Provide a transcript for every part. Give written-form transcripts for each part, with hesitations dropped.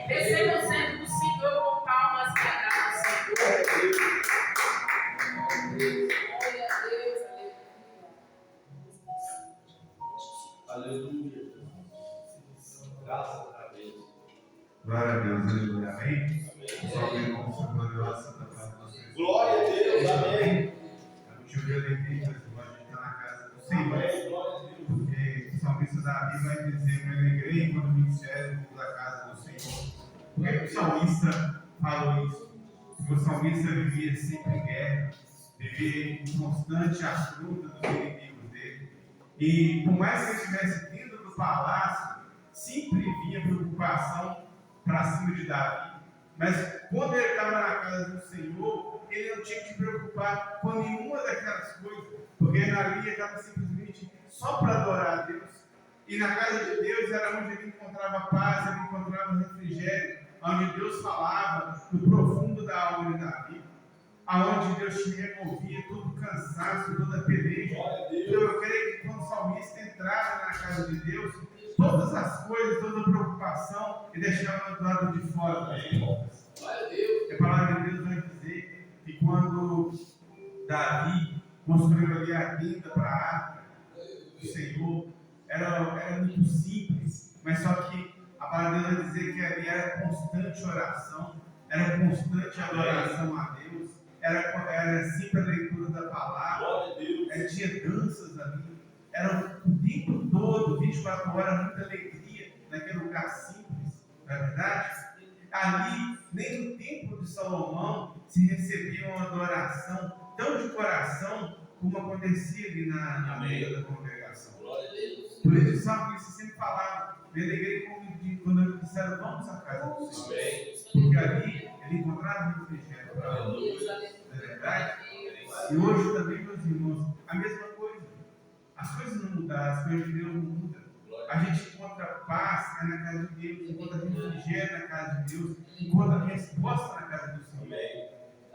Receba o centro do Senhor com palmas para dar ao Senhor. Glória a Deus. Aleluia. Graças a Deus. Glória a Deus, aleluia, amém? Só que irmão, Senhor glorioso, Santa Paz de vocês. Glória a Deus, amém. É motivo de alegria, meus irmãos, a gente está na casa do Senhor. Porque o salmista Davi vai dizer: me alegrei quando me disseram da casa do Senhor. Por que o salmista falou isso? Porque o salmista vivia sempre em guerra, vivia em constante afronta dos inimigos dele. E por mais que ele estivesse dentro do palácio, sempre vinha preocupação para cima de Davi. Mas quando ele estava na casa do Senhor, ele não tinha que se preocupar com nenhuma daquelas coisas, porque ali estava simplesmente só para adorar a Deus. E na casa de Deus era onde ele encontrava paz, ele encontrava refrigério, onde Deus falava no profundo da alma de Davi, aonde Deus te removia todo o cansaço, toda a peleja. Então eu creio que quando o salmista entrava na casa de Deus, todas as coisas, toda a preocupação, ele deixava do lado de fora das portas. A palavra de Deus vai dizer que quando Davi construiu ali a tenda para a arca do Senhor, era muito simples, mas só que a palavra de Deus vai dizer que ali era constante oração, era constante adoração a Deus, era sempre a leitura da palavra, tinha danças ali, era o tempo todo, 24 horas, muita alegria naquele lugar simples, não é verdade? Ali, nem no templo de Salomão se recebia uma adoração tão de coração como acontecia ali na meio da congregação. Por isso o salmista sempre falava: me alegrei quando eles disseram vamos à casa do Senhor, porque ali ele encontrava refrigério para nós, não é verdade? E hoje também, meus irmãos, a mesma coisa. As coisas não mudaram, as coisas de Deus não mudam. A gente encontra paz na casa de Deus, encontra refrigério na casa de Deus, encontra resposta na casa do Senhor.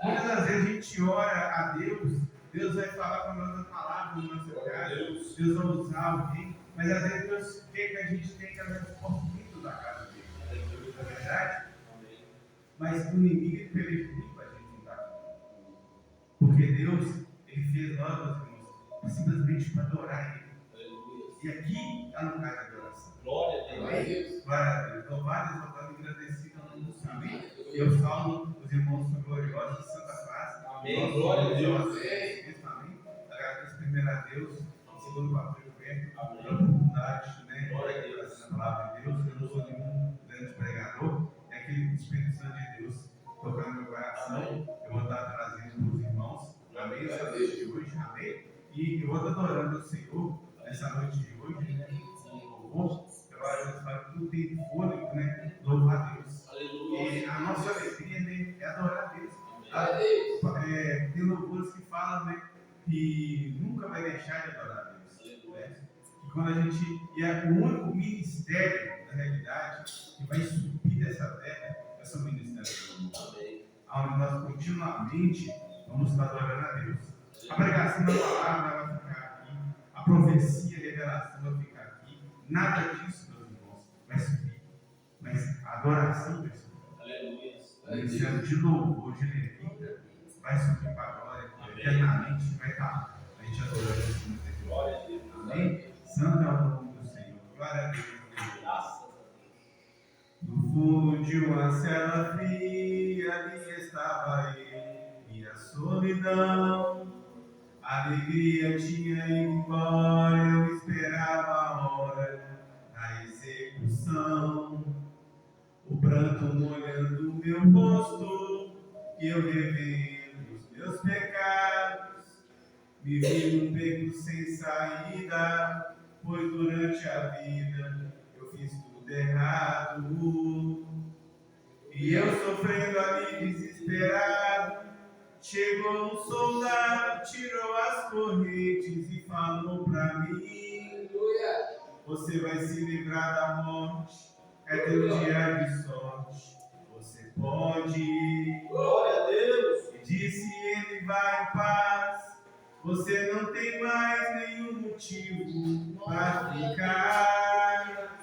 Muitas das vezes a gente ora a Deus, Deus vai falar com a nossa palavra na nossa casa, Deus vai usar alguém, mas às vezes Deus quer que a gente tenha aquela resposta dentro da casa dele. Não é verdade? Mas o inimigo ele peleja muito para a gente não dar. Porque Deus, ele fez nós, meus irmãos, simplesmente para adorar Ele. E aqui está no lugar de adoração. Glória a Deus. Glória a Deus. Louvado, exaltado e agradecido ao nome do Senhor. Amém. Eu salvo os irmãos são gloriosos de Santa Paz. Amém. Glória a Deus. Amém. Agradeço primeiro a Deus, segundo o pastor Gilberto, pela oportunidade, né? Glória a Deus. Na palavra de Deus. Eu não sou nenhum grande pregador. É aquele Espírito Santo de Deus tocando no meu coração. Eu vou estar trazendo para os irmãos. Amém. Essa noite de hoje. Amém. E eu vou estar adorando o Senhor nessa noite de hoje, né? Louvor. Eu falo que tudo tem fôlego, né? Louvar a Deus. Aleluia. E a nossa alegria, né? É adorar a Deus. Tem louvores que falam, né? Que nunca vai deixar de adorar a Deus. Né? E quando a gente. E é o único ministério, na realidade, que vai subir dessa terra é o ministério do louvor. Onde nós continuamente vamos estar adorando a Deus. A pregação da palavra vai ficar aqui, a profecia, a revelação vai ficar aqui. Nada disso, meus irmãos, vai subir. Mas a adoração vai subir. Aleluia. O ministério de louvor, de levita, vai subir para a glória. Eternamente vai estar a gente adorando esse ministério. Glória a Deus. Amém? Santo é o nome do Senhor. Glória a Deus. Graças a Deus. No fundo de uma cela fria, ali estava ele e a solidão. A alegria tinha ido embora, eu esperava a hora da execução. O pranto molhando meu rosto, e eu revendo os meus pecados. Me vi num beco sem saída, pois durante a vida eu fiz tudo errado. E eu sofrendo ali desesperado, chegou um soldado, tirou as correntes e falou pra mim: você vai se livrar da morte, é teu dia de sorte, você pode ir. Glória a Deus. E disse ele: vai em paz, você não tem mais nenhum motivo para ficar.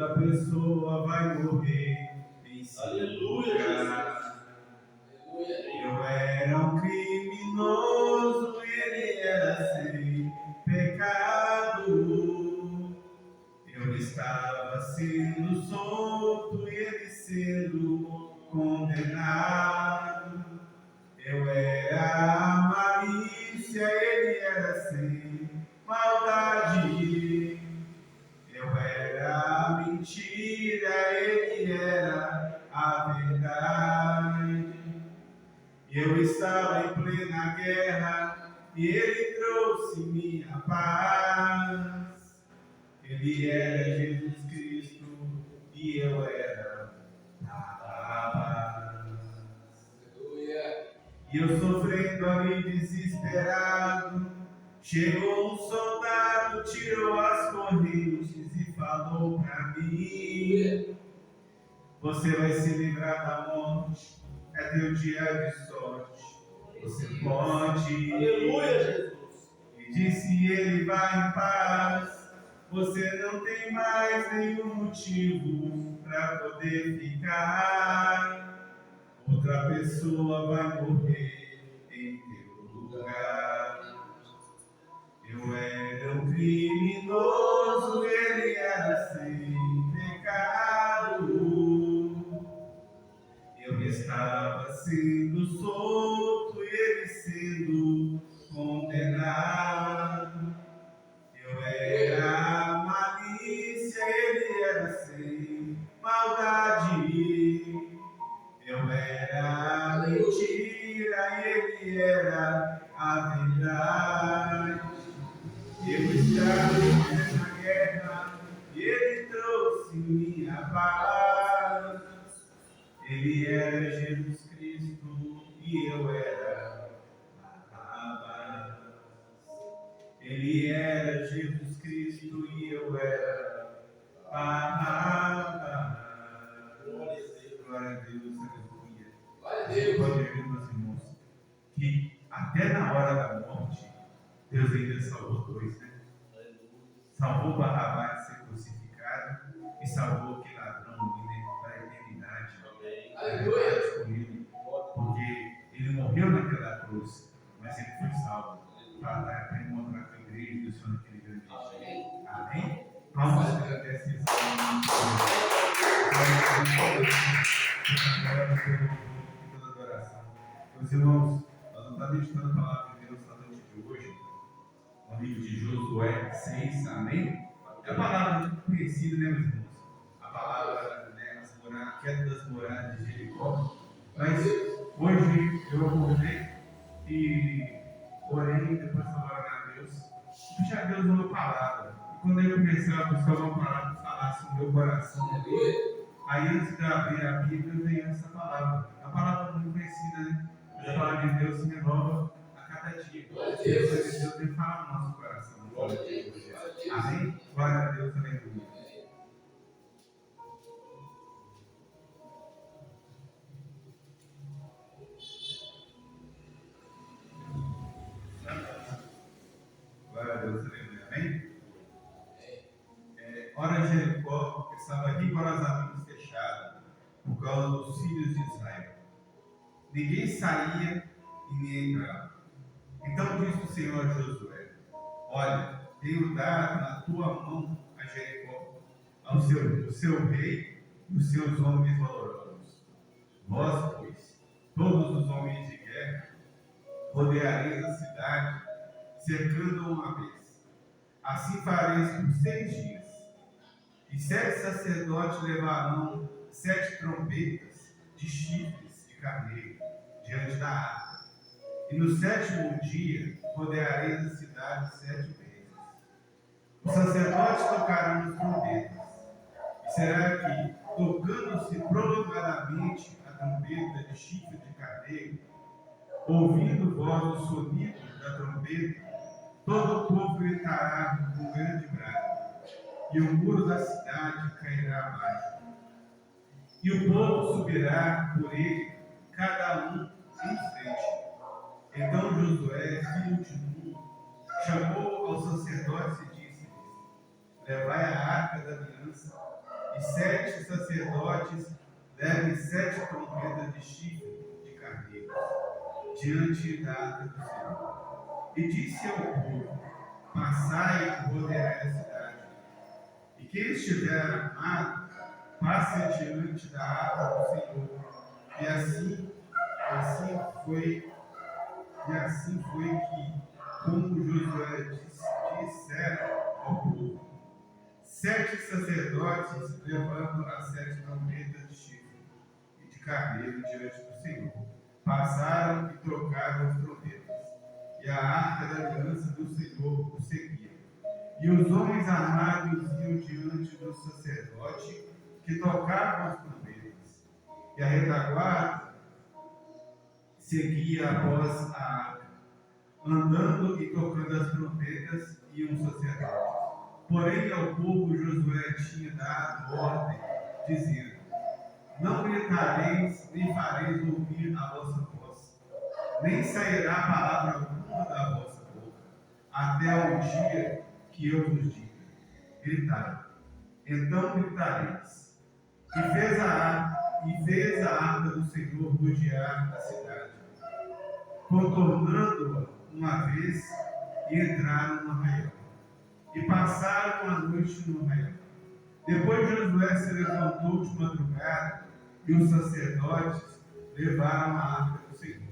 outra pessoa vai morrer em seu Aleluia, lugar. Aleluia. Eu era um criminoso, ele era sem pecado. Eu estava sendo solto e ele sendo condenado. Eu era a malícia, ele era sem maldade. Eu era a mentira, ele era a verdade. Eu estava em plena guerra e ele trouxe minha paz. Ele era Jesus Cristo e eu era a paz. Aleluia. E eu sofrendo ali desesperado, chegou um soldado, tirou as correntes e falou pra mim: você vai se livrar da morte, é teu dia de sorte, você pode. Aleluia, Jesus. E disse ele: vai em paz, você não tem mais nenhum motivo para poder ficar. Outra pessoa vai morrer em teu lugar. Eu era um criminoso, ele era sem pecado. Eu estava sendo solto e ele sendo condenado. Eu era a malícia, ele era sem maldade. Eu era a mentira, ele era a verdade. Eu estava nessa guerra e ele trouxe minha paz. Ele era Jesus Cristo e eu era Barrabás. Ele era Jesus Cristo e eu era Barrabás. Glória a Deus, aleluia. Glória a Você Deus. pode ver, meus irmãos, que até na hora da morte, Deus ainda salvou dois, né? Salvou Barrabás de ser crucificado e salvou aquele ladrão ali, né, para a eternidade. Aleluia. Com ele, porque ele morreu naquela cruz, mas ele foi salvo para encontrar com a igreja do Senhor naquele grande dia. Amém? Vamos agradecer esse toda adoração. Meus irmãos, nós vamos estar meditando a palavra de Deus na noite de hoje, no livro de Josué 6, amém? É uma palavra muito conhecida, né, meus irmãos? A palavra, né, a queda das muralhas de Jericó. Mas hoje eu acordei e orei, depois falei a Deus, puxa a Deus uma palavra. E quando eu comecei a buscar uma palavra que falasse no meu coração ali, aí antes de abrir a Bíblia veio essa palavra. A palavra muito conhecida, né? Mas a palavra de Deus se renova a cada dia. Deus tem falado no nosso coração. Glória a Deus. Amém? Glória a Deus, aleluia. Glória a Deus, aleluia. Amém? Ora, Jericó estava rigorosamente fechada por causa dos filhos de Israel. Ninguém saía e nem entrava. Então disse o Senhor a Josué: olha, tenho dado na tua mão a Jericó, ao seu rei e os seus homens valorosos. Vós, pois, todos os homens de guerra, rodeareis a cidade, cercando-a uma vez. Assim fareis por 6 dias. E 7 sacerdotes levarão 7 trombetas de chifres de carneiro diante da arca. E no 7º dia rodeareis a cidade 7 vezes. Os sacerdotes tocarão as trombetas. E será que, tocando-se prolongadamente a trombeta de chifre de carneiro, ouvindo voz do sonido da trombeta, todo o povo gritará com grande brado, e o muro da cidade cairá abaixo. E o povo subirá por ele, cada um em frente. Então Josué, filho de Nun, chamou aos sacerdotes e disse-lhes: levai a arca da aliança e E 7 sacerdotes levem 7 trombetas de chifre de carneiro diante da arca do Senhor. E disse ao povo: passai e rodeai a cidade. E quem estiver armado, passe diante da arca do Senhor. E assim foi que, como Josué dissera ao povo, 7 sacerdotes levando as 7 trombetas de chifre e de carneiro diante do Senhor, passaram e trocaram as trombetas, e a arca da aliança do Senhor o seguia. E os homens armados iam diante do sacerdote que tocavam as trombetas, e a retaguarda seguia após a arca, andando e tocando as trombetas, iam os sacerdotes. Porém, ao povo Josué tinha dado ordem, dizendo: não gritareis, nem fareis ouvir a vossa voz, nem sairá palavra alguma da vossa boca, até o dia que eu vos diga: gritai. Então gritareis. E fez a arca do Senhor rodear a cidade, contornando-a uma vez, e entraram no arraial. E passaram a noite no arraial. Depois Josué se levantou de madrugada, e os sacerdotes levaram a arca do Senhor.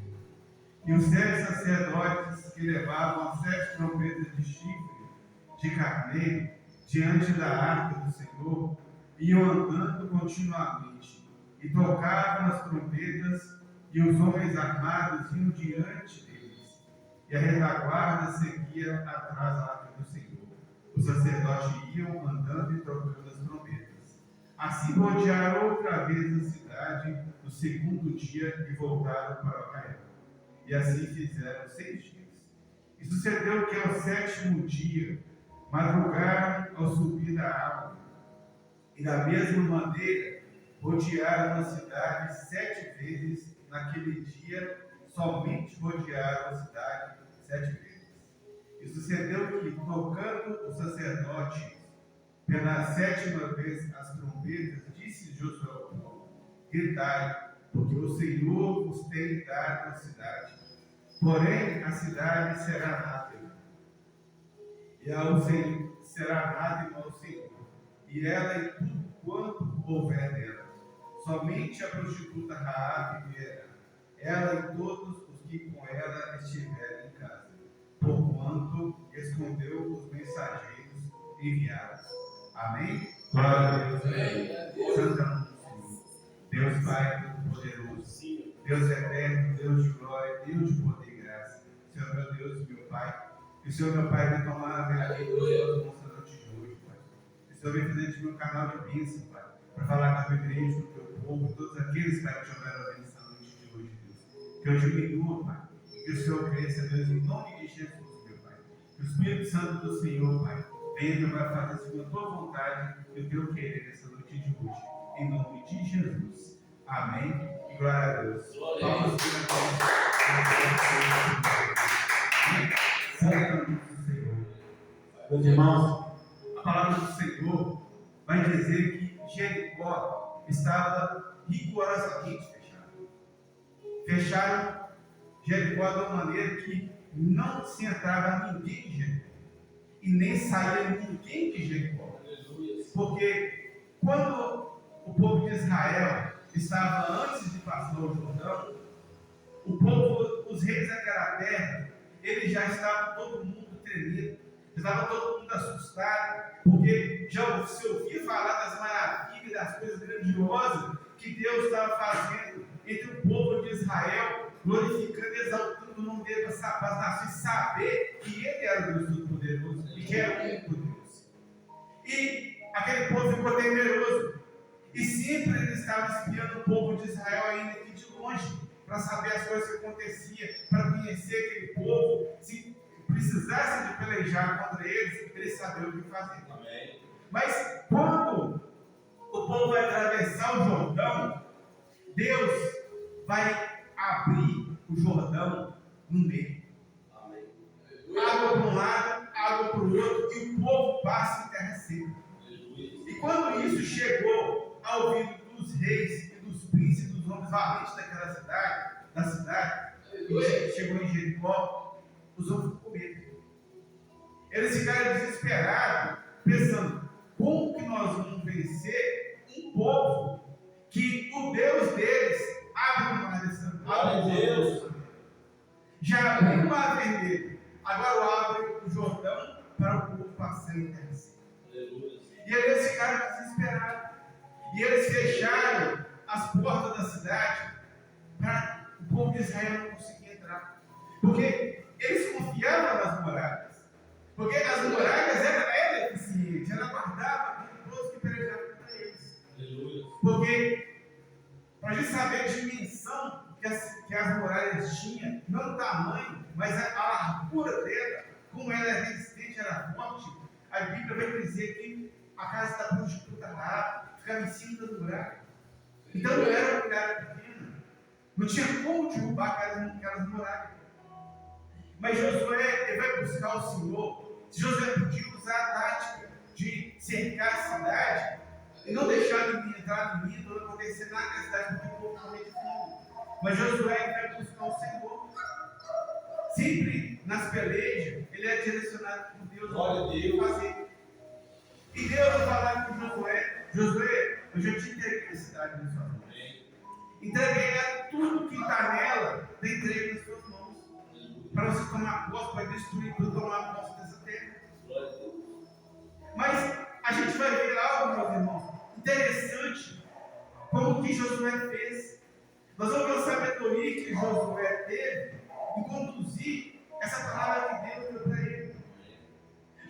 E os 7 sacerdotes que levavam as 7 trombetas de chifre de carneiro diante da arca do Senhor iam andando continuamente, e tocavam as trombetas, e os homens armados iam diante deles, e a retaguarda seguia atrás da arca do Senhor. Os sacerdotes iam andando e tocando as trombetas. Assim rodearam outra vez a cidade no segundo dia e voltaram para o arraial. E assim fizeram 6 dias. E sucedeu que ao 7º dia madrugaram ao subir da água, e da mesma maneira rodearam a cidade 7 vezes. Naquele dia somente rodearam a cidade 7 vezes. E sucedeu que, tocando o sacerdote pela 7ª vez as trombetas, disse Josué ao povo: gritai, porque o Senhor vos tem dado a cidade. Porém, a cidade será anátema, e ao Senhor será anátema ao Senhor, e ela e tudo quanto houver dela. Somente a prostituta Raabe viverá, ela e todos os que com ela estiverem em casa, porquanto escondeu os mensageiros enviados. Amém? Glória a Deus. Amém. Santo nome do Senhor. Deus Pai Todo-Poderoso, Deus eterno, Deus de glória, Deus de poder e graça. Senhor meu Deus e meu Pai, que o Senhor meu Pai vai tomar a verdadeira nessa noite de hoje, Pai. Que o Senhor vai fazer de mim um canal de bênção, Pai, para falar com a tua igreja, com o teu povo, todos aqueles, Pai, que tiveram a bênção nessa noite de hoje, Deus. Que eu diminua, Pai, e que o Senhor cresça, Deus, em nome de Jesus, meu Pai. Que o Espírito Santo do Senhor, Pai, venha para fazer segundo a tua vontade e o teu querer nessa noite de hoje. Em nome de Jesus. Amém. E glória a Deus. Vamos Santo do Senhor. Meus irmãos, a palavra do Senhor vai dizer que Jericó estava rigorosamente fechada. Fecharam Jericó de uma maneira que não se entrava ninguém de Jericó e nem saía ninguém de Jericó. Porque quando o povo de Israel estava antes de passar o Jordão, o povo, os reis daquela terra, eles já estavam todo mundo tremido, estava todo mundo assustado, porque já se ouvia falar das maravilhas, das coisas grandiosas que Deus estava fazendo entre o povo de Israel, glorificando e exaltando o nome dele para as nações saber que ele era o Deus Todo-Poderoso e que era o único Deus. E aquele povo ficou temeroso, e sempre ele estava espiando o povo de Israel ainda aqui de longe, para saber as coisas que aconteciam, para conhecer aquele povo. Se precisasse de pelejar contra eles, eles sabiam o que fazer. Amém. Mas quando o povo vai atravessar o Jordão, Deus vai abrir o Jordão no meio. Amém. Água para um lado, água para o outro, e o povo passa em terra seca. E quando isso chega chegou ao ouvido dos reis e dos príncipes, dos homens valentes daquela cidade, e chegou em Jericó, os homens ficou com medo. Eles ficaram desesperados, pensando, como que nós vamos vencer um povo que o Deus deles abre o mar dessa água? Já abriu o mar vermelho, agora abre o Jordão para o povo passar em terra seca. E eles ficaram desesperados. E eles fecharam as portas da cidade para o povo de Israel não conseguir entrar. Porque eles confiavam nas muralhas. Porque as muralhas eram eficientes, ela guardava todos que pelejavam contra eles. Porque, para a gente saber a dimensão que as muralhas tinham, não o tamanho, mas a largura dela, como ela era resistente, era forte, a Bíblia vai dizer que a casa da prostituta Raab ficava em cima da muralha. Então não era uma muralha pequena, não tinha como derrubar aquelas muralhas. Mas Josué, ele vai buscar o Senhor. Josué podia usar a tática de cercar a cidade e não deixar ninguém entrar em mim, não acontecer nada na cidade, porque o povo morrer de fome. Mas Josué vai buscar o Senhor. Sempre nas pelejas, ele é direcionado por Deus para fazer. E Deus vai falar com Josué: Josué, eu já te entreguei a cidade nas suas mãos. Entreguei a tudo que está nela, entreguei nas suas mãos. Para você tomar posse, para destruir tudo, tomar posse dessa terra. Mas a gente vai ver algo, meus irmãos, interessante, como que Josué fez. Nós vamos ver a sabedoria que Josué teve em conduzir essa palavra que Deus deu para ele.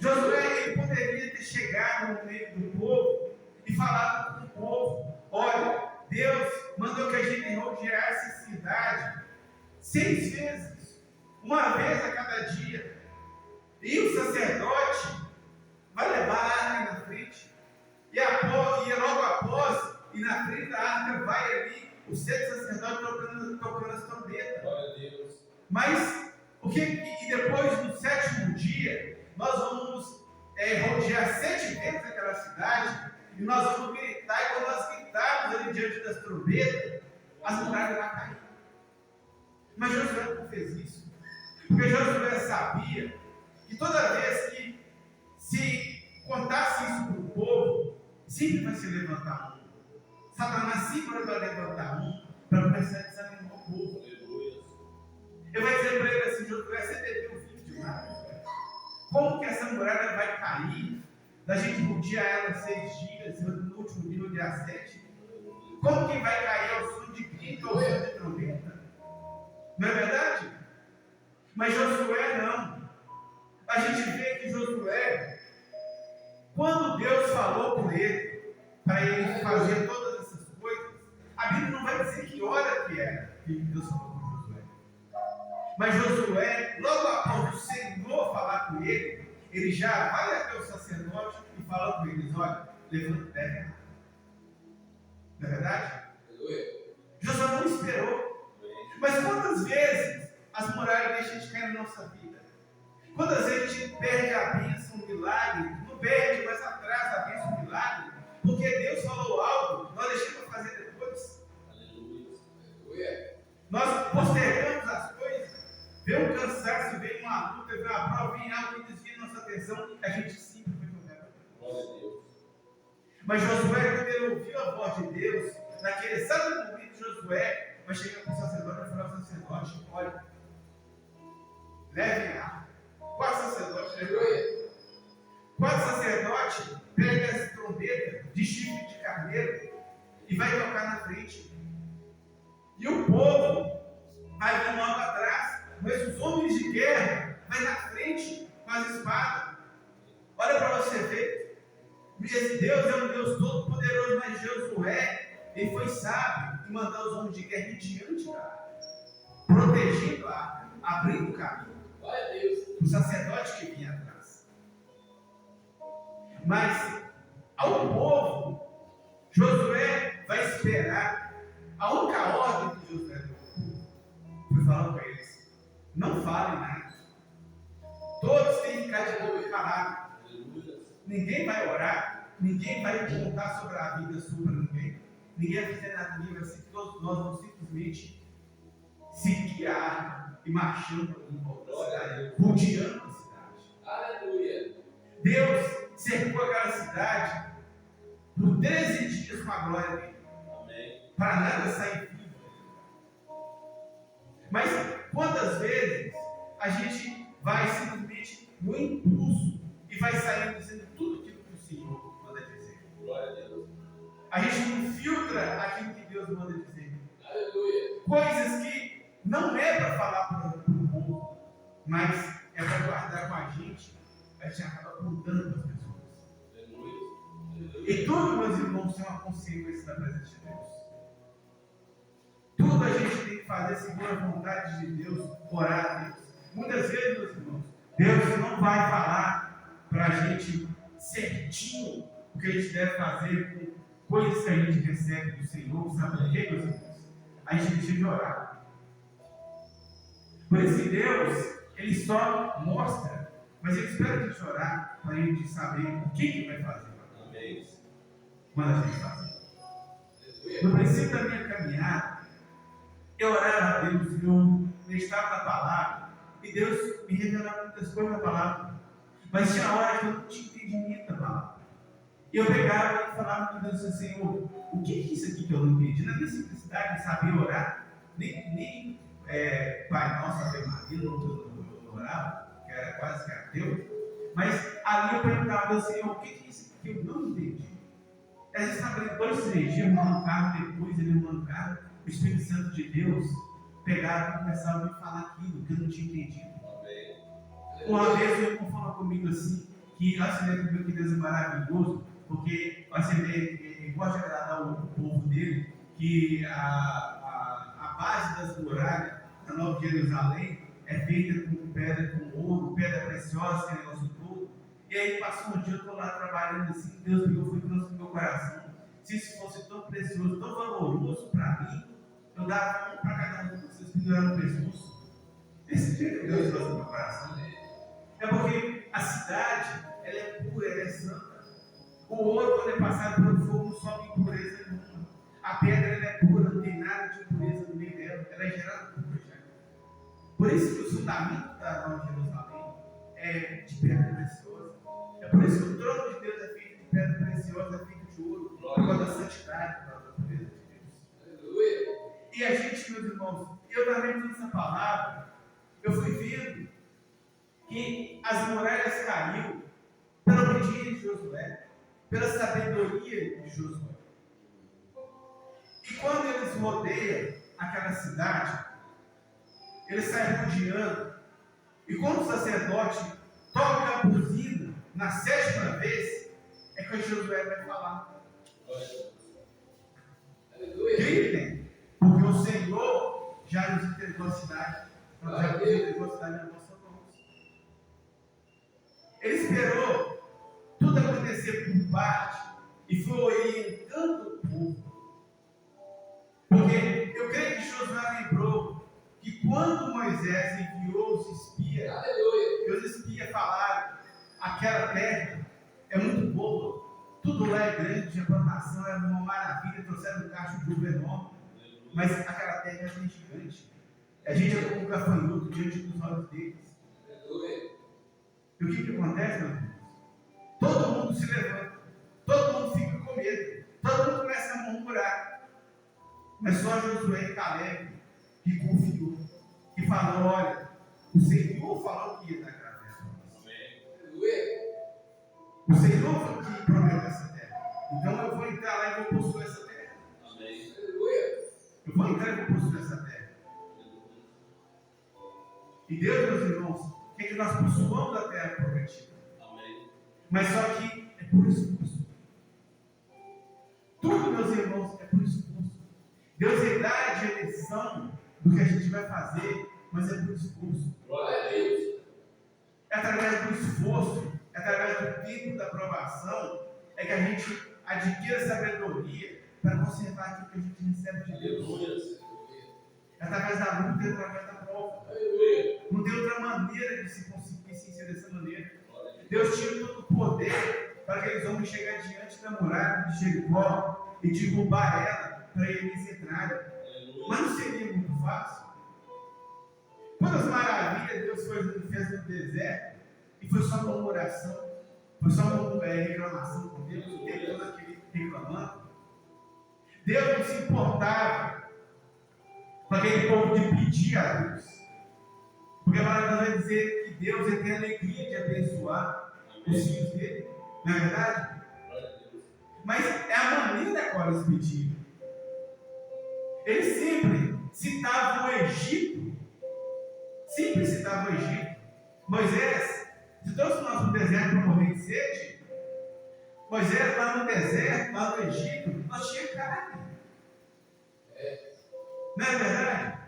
Josué, ele poderia ter chegado no meio do povo e falado com o povo: olha, Deus mandou que a gente rodeasse essa cidade 6 vezes, uma vez a cada dia. E o sacerdote vai levar a arca na frente. E logo após, e na frente da arca vai ali o 7 sacerdotes tocando as trombetas. Glória a Deus. Mas, e depois, no 7º dia, nós vamos rodear 7 vezes aquela cidade, e nós vamos gritar, e quando nós gritarmos ali diante das trombetas, as muralhas vão cair. Mas Josué não fez isso, porque Josué sabia que toda vez que se contasse isso para o povo, sempre vai se levantar um. Satanás sempre vai levantar um para começar a desanimar o povo. Eu vou dizer para ele assim: Josué, você bebeu vinho demais. Como que essa muralha vai cair? Da gente rodear ela 6 dias, no último dia, no dia 7. Como que vai cair ao som de grito, ao som de trombeta? Não é verdade? Mas Josué não. A gente vê que Josué, quando Deus falou com ele, para ele fazer todas essas coisas, a Bíblia não vai dizer que hora que era que Deus falou com Josué. Mas Josué, logo após o Senhor falar com ele, ele já vai até o sacerdote e fala com eles: olha, levanta e pega a arca. Não é verdade? Josué não esperou. Mas quantas vezes as muralhas deixam de cair na nossa vida? Quantas vezes a gente perde a bênção, o milagre? Não perde, mas atrasa a bênção, o milagre. Porque Deus falou algo, nós deixamos para fazer depois. Nós postergamos as coisas. Vem um cansaço, vem uma luta, vem uma prova, vem algo que desvia nossa atenção, a gente sempre vai jogar. Glória a Deus. Mas Josué, quando ele ouviu a voz de Deus, naquele exato momento, Josué vai chegar para o sacerdote e falar ao sacerdote: olha, leve a arca. 4 sacerdotes levam a arca. 4 sacerdotes pegam as trombetas de chifre de carneiro e vai tocar na frente. E o povo vai vir logo atrás, mas os homens de guerra vai na frente com as espadas. Olha para você ver. Esse Deus é um Deus todo poderoso, mas Josué, ele foi sábio em mandar os homens de guerra ir diante da arca, protegendo a arca, abrindo o caminho para o sacerdote que vinha atrás. Mas ao povo, Josué vai esperar. A única ordem que Josué deu foi falar para eles: não falem nada. Todos têm que ficar de boca calado. Ninguém vai orar, ninguém vai contar sobre a vida sua para ninguém. Ninguém vai fazer nada, ninguém vai ser. Todos nós vamos simplesmente se guiar e marchando em volta da cidade, rodeando a cidade. Aleluia. Deus cercou aquela cidade por 13 dias com a glória dele. Amém. Para nada sair vivo. Mas quantas vezes a gente vai simplesmente no impulso e vai saindo dizendo tudo aquilo que o Senhor manda dizer? Glória a Deus. A gente não filtra aquilo que Deus manda dizer. Aleluia. Coisas que não é para falar para o povo, mas é para guardar com a gente acaba contando para as pessoas. Aleluia. E tudo, meus irmãos, tem uma consequência da presença de Deus. Tudo a gente tem que fazer segundo a vontade de Deus, orar a Deus. Muitas vezes, meus irmãos, Deus não vai falar para a gente certinho o que a gente deve fazer com coisas que a gente recebe do Senhor. Sabe por quê, meus irmãos? A gente deixa de orar. Por isso que Deus, Ele só mostra, mas Ele espera a gente orar para a gente saber o que Ele vai fazer. Amém. Quando a gente faz. No princípio da minha caminhada, eu orava a Deus, eu estava na palavra, e Deus me revelava muitas coisas na palavra. Mas tinha horas que eu não tinha entendimento da palavra. E eu pegava e falava com Deus assim: Senhor, o que é isso aqui que eu não entendi? Na minha simplicidade de saber orar, nem Pai Nosso, Ave Maria, não orava, que era quase que ateu. Mas ali eu perguntava a Deus: Senhor, o que é isso aqui que eu não entendi? Às vezes estava ali 2, 3 dias arrumando carro, depois ele arrumando carro, o Espírito Santo de Deus pegava e começava a me falar aquilo que eu não tinha entendido. Uma vez o irmão falou comigo assim, que você vê comigo que Deus é maravilhoso, porque você vê, ele gosta de agradar o povo dele, que a base das muralhas da Nova Jerusalém é feita com pedra, com ouro, pedra preciosa, que é negócio todo. E aí passou um dia, eu estou lá trabalhando assim, Deus pegou, foi trouxe no meu coração. Se isso fosse tão precioso, tão valoroso para mim, eu dava um para cada um de vocês penduraram no pescoço. Esse dia que Deus trouxe no meu coração. É porque a cidade, ela é pura, ela é santa. O ouro, quando é passado pelo fogo, não sobe impureza nenhuma. A pedra, ela é pura, não tem nada de impureza no meio dela, ela é gerada pura já. Por isso que o fundamento da Nova Jerusalém é de pedra preciosa. É por isso que o trono de Deus é feito de pedra preciosa, é feito de ouro, por causa da santidade, por causa da pureza de Deus. Aleluia. E a gente, meus irmãos, eu também com essa palavra, eu fui vendo que as muralhas caíram pela obediência de Josué, pela sabedoria de Josué. E quando eles rodeiam aquela cidade, eles saem rodeando, e quando o sacerdote toca a buzina na 7ª vez, é que Josué vai falar. Aleluia. Gritem, porque o Senhor já nos entregou a cidade, já nos entregou a cidade nas nossas mãos. Ele esperou tudo acontecer por parte e foi orientando o povo. Porque eu creio que Josué lembrou que quando Moisés enviou os espias, Aleluia. que os espias falaram: aquela terra é muito boa, tudo lá é grande, de plantação é uma maravilha, trouxeram um cacho de uva enorme, mas aquela terra é bem gigante. A gente é como um gafanhoto diante dos olhos deles. Aleluia. E o que acontece, meus irmãos? Todo mundo se levanta, todo mundo fica com medo, todo mundo começa a murmurar. Mas só Josué e Caleb que confiou, que falou: olha, o Senhor falou que ia dar aquela terra. Aleluia. O Senhor foi que prometeu essa terra. Então eu vou entrar lá e vou possuir essa terra. Aleluia. Eu vou entrar e vou possuir essa terra. E Deus, meus irmãos, quer que nós possuamos a terra prometida. Mas só que é por esforço. Tudo, meus irmãos, é por esforço. Deus ele dá a direção do que a gente vai fazer, mas é por esforço. Glória a Deus. É através do esforço, é através do tempo da aprovação, é que a gente adquire sabedoria para conservar aquilo que a gente recebe de Deus. É através da luta e através da prova. Aleluia. Não tem outra maneira de se conseguir se ser dessa maneira. Deus tinha todo o poder para aqueles homens chegarem diante da muralha de Jericó e derrubar ela para eles entrarem. Mas não seria muito fácil? Quantas maravilhas Deus fez no deserto e foi só murmuração, foi só uma reclamação com Deus, o tempo todo aquele reclamando. Deus não se importava com aquele povo de pedir a Deus, porque a palavra vai dizer que Deus tem alegria de abençoar os filhos dele, não é verdade? Mas é a maneira qual eles pediam. Eles sempre citavam o Egito. Sempre citavam o Egito. Moisés, se trouxe nós no deserto para morrer de sede, Moisés lá no deserto, lá no Egito, nós tínhamos carne. Não é verdade?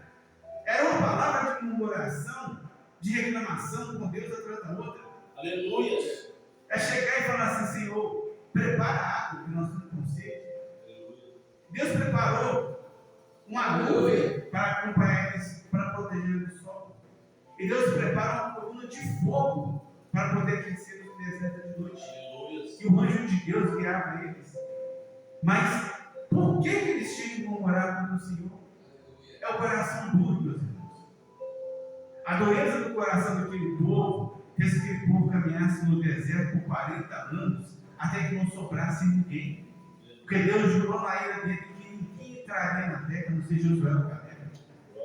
Era uma palavra de murmuração, de reclamação com Deus atrás da outra. Aleluia. É chegar e falar assim: Senhor, prepara a água que nós estamos com sede. Deus preparou uma nuvem para acompanhar eles, para proteger do sol. E Deus prepara uma coluna de fogo para poder aquecer no deserto de noite. E o anjo de Deus guiava eles. Mas por que eles tinham que murmurar contra o Senhor? É o coração duro, meus irmãos. A dureza do coração daquele povo fez que aquele povo caminhasse no deserto por 40 anos até que não sobrasse ninguém. Porque Deus jurou na ira dele que ninguém entraria na terra, não seja Josué o Caleb.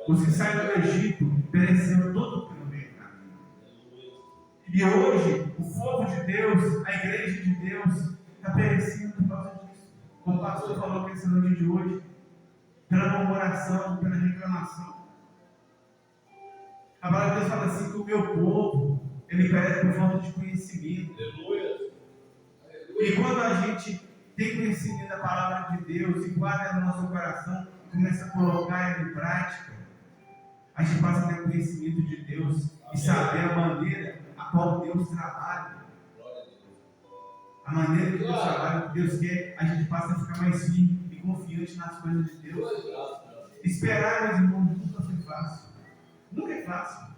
Os que saíram do Egito pereceram todo pelo meio do caminho. E hoje, o povo de Deus, a igreja de Deus, está perecendo por causa disso. Como o pastor falou que esse no dia de hoje, pela murmuração, pela reclamação. A palavra de Deus fala assim que o meu povo, ele perece por falta de conhecimento. E quando a gente tem conhecimento da palavra de Deus e guarda no nosso coração e começa a colocar ela em prática, a gente passa a ter conhecimento de Deus e saber a maneira a qual Deus trabalha. A maneira que Deus trabalha, que Deus quer, a gente passa a ficar mais firme e confiante nas coisas de Deus. Esperar, meus irmãos, nunca foi fácil. Nunca é fácil.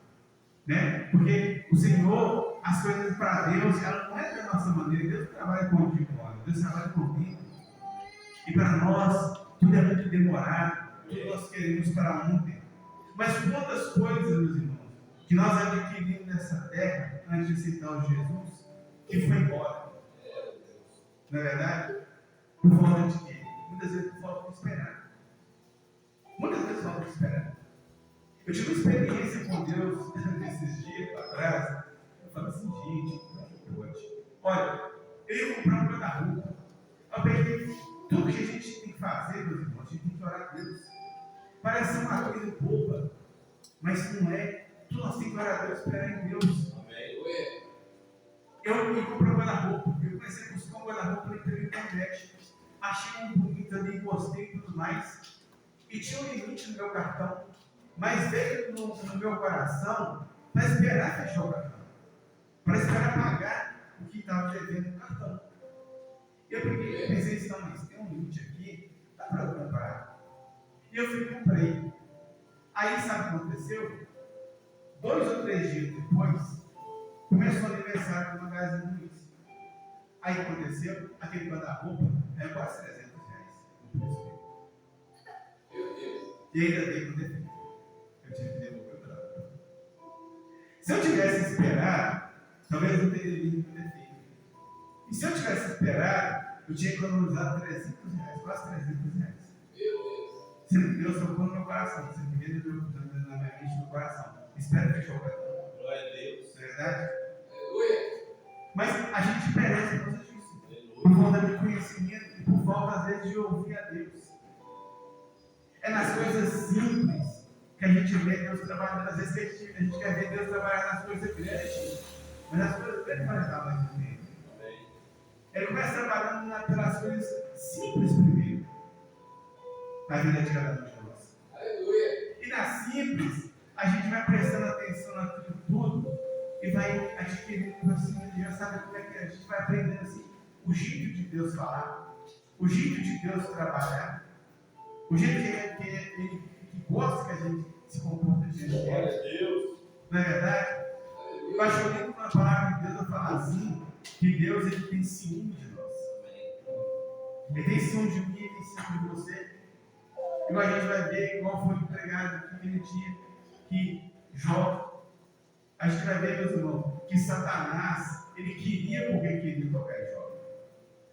Né? Porque o Senhor, as coisas para Deus, ela não é da nossa maneira. Deus trabalha com o de fora, Deus trabalha com o tempo. E para nós, tudo é muito demorado, tudo nós queremos para ontem. Mas quantas coisas, meus irmãos, que nós adquirimos nessa terra antes de aceitar o Jesus, que foi embora. Não é verdade? Por falta de quê? Muitas vezes por falta de esperar. Muitas vezes por falta de esperar. Eu tive uma experiência com Deus nesses dias atrás. Eu falei assim, gente, como é que pode? Olha, eu ia comprar um guarda-roupa. Eu peguei tudo que a gente tem que fazer, meus irmãos, a gente tem que orar a Deus. Parece uma coisa boba, mas não é. Tudo nós temos que orar a Deus, esperar em Deus. Amém. Eu ia comprar um guarda-roupa. Eu comecei a buscar um guarda-roupa na internet. Achei um bonito ali, gostei e tudo mais. E tinha um limite no meu cartão. Mas veio no meu coração para esperar fechar o cartão. Para esperar pagar o que estava devendo no cartão. E eu pensei assim, não, mas tem um limite aqui, dá para eu comprar. E eu fui e comprei. Aí sabe o que aconteceu? 2 ou 3 dias depois, começou o aniversário do Magazine Luiza. Aí o que aconteceu? Aquele guarda-roupa é quase R$300 no preço dele. E ainda dei com defeito. Eu tive que devolver o guarda-roupa. Se eu tivesse esperado, talvez eu teria vindo com defeito. E se eu tivesse esperado, eu tinha economizado R$300, quase R$300. Sendo que Deus tocou no meu coração, sendo que Deus tocou na minha mente, no meu coração. Espero fechar o cartão. Glória a Deus. Não é verdade? Mas a gente perece por causa disso. Por falta de conhecimento e por falta, às vezes, de ouvir a Deus. É nas coisas simples que a gente vê Deus trabalhando. Às vezes a gente quer ver Deus trabalhar nas coisas grandes. Mas as coisas grandes vai estar mais no meio. Ele começa trabalhando pelas coisas simples primeiro. Na vida de cada um de nós. E nas simples, a gente vai prestando atenção naquilo tudo e vai adquirindo conhecimento de Deus. Sabe como é que a gente vai aprendendo assim? O jeito de Deus falar, o jeito de Deus trabalhar, o jeito que Ele gosta que a gente se comporta diante dele. Glória a Deus. Não é verdade? Eu acho lindo uma palavra de Deus eu falar assim, que Deus ele tem ciúme de nós. Ele tem ciúme de mim, ele tem ciúme de você. Igual a gente vai ver, igual foi empregado aquele dia, que Jó, a gente vai ver, meus irmãos, que Satanás, ele queria porque queria tocar em Jó.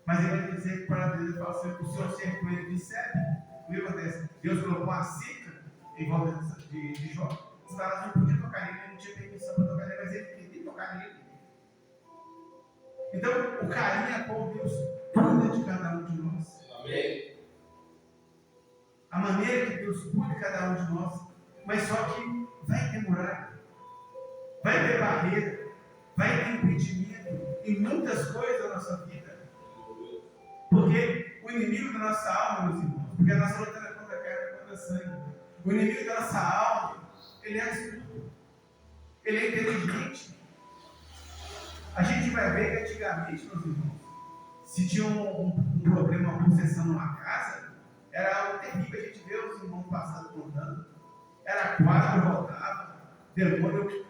Mas ele vai dizer para Deus, ele fala assim, o Senhor cercou ele de sete. O que acontece? Deus colocou uma cerca em volta de Jó. Satanás não podia tocar nele, ele não tinha permissão para tocar nele, mas ele queria tocar nele. Então, o carinho a qual Deus cuida de cada um de nós. Amém. A maneira que Deus cuida de cada um de nós. Mas só que vai ter muralha, vai ter barreira, vai ter impedimento em muitas coisas da nossa vida. Porque o inimigo da nossa alma, meus irmãos, porque a nossa luta é contra a carne e contra a sangue. O inimigo da nossa alma, ele é astuto, ele é inteligente. A gente vai ver que antigamente, meus irmãos, se tinha um problema, uma possessão numa casa, era algo terrível. A gente vê os irmãos passados contando. Era quadro, voltava, demônio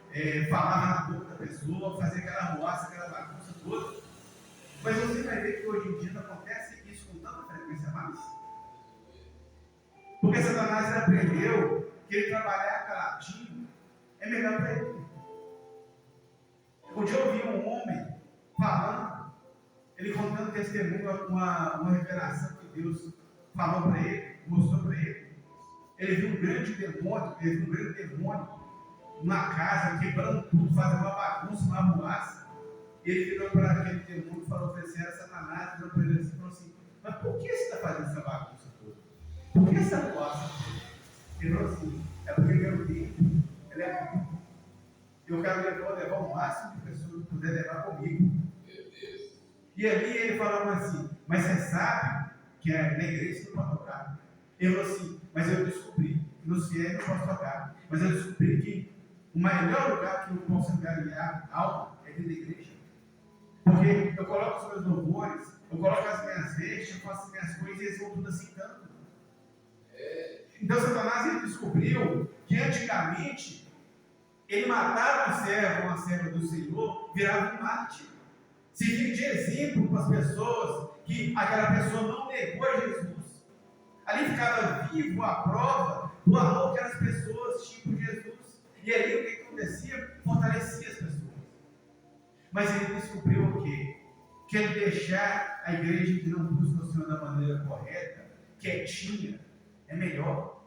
falava na boca da pessoa, fazia aquela moça, aquela bagunça toda. Mas você vai ver que hoje em dia não acontece isso com tanta frequência mais. Porque Satanás ele aprendeu que ele trabalhar caladinho é melhor para ele. Um dia eu ouvi um homem falando, ele contando testemunho, uma revelação que Deus falou para ele, mostrou para ele. Ele viu um grande demônio numa casa, quebrando tudo, fazendo uma bagunça, uma arruaça. Ele virou para aquele demônio e falou para ele, era Satanás, virou para ele assim, falou assim, mas por que você está fazendo essa bagunça toda? Por que essa arruaça? Ele falou assim, é porque meu tempo, ele é muito. Eu quero levar o máximo de pessoas que puder levar comigo. E ali ele falou assim, mas você sabe que na igreja não pode tocar. Ele falou assim, mas eu descobri que nos fiéis não posso tocar. Mas eu descobri que o melhor lugar que eu posso angariar algo é dentro da igreja. Porque eu coloco os meus louvores, eu coloco as minhas vestes, eu faço as minhas coisas e eles vão tudo assim tanto. Então Satanás ele descobriu que antigamente ele matava um servo, uma serva do Senhor, virava um mártir. Servindo de exemplo para as pessoas que aquela pessoa não negou a Jesus. Ali ficava vivo a prova do amor que as pessoas tinham por Jesus. E ali o que acontecia? Fortalecia as pessoas. Mas ele descobriu o quê? Que ele deixar a igreja que não busca o Senhor da maneira correta, quietinha, é melhor.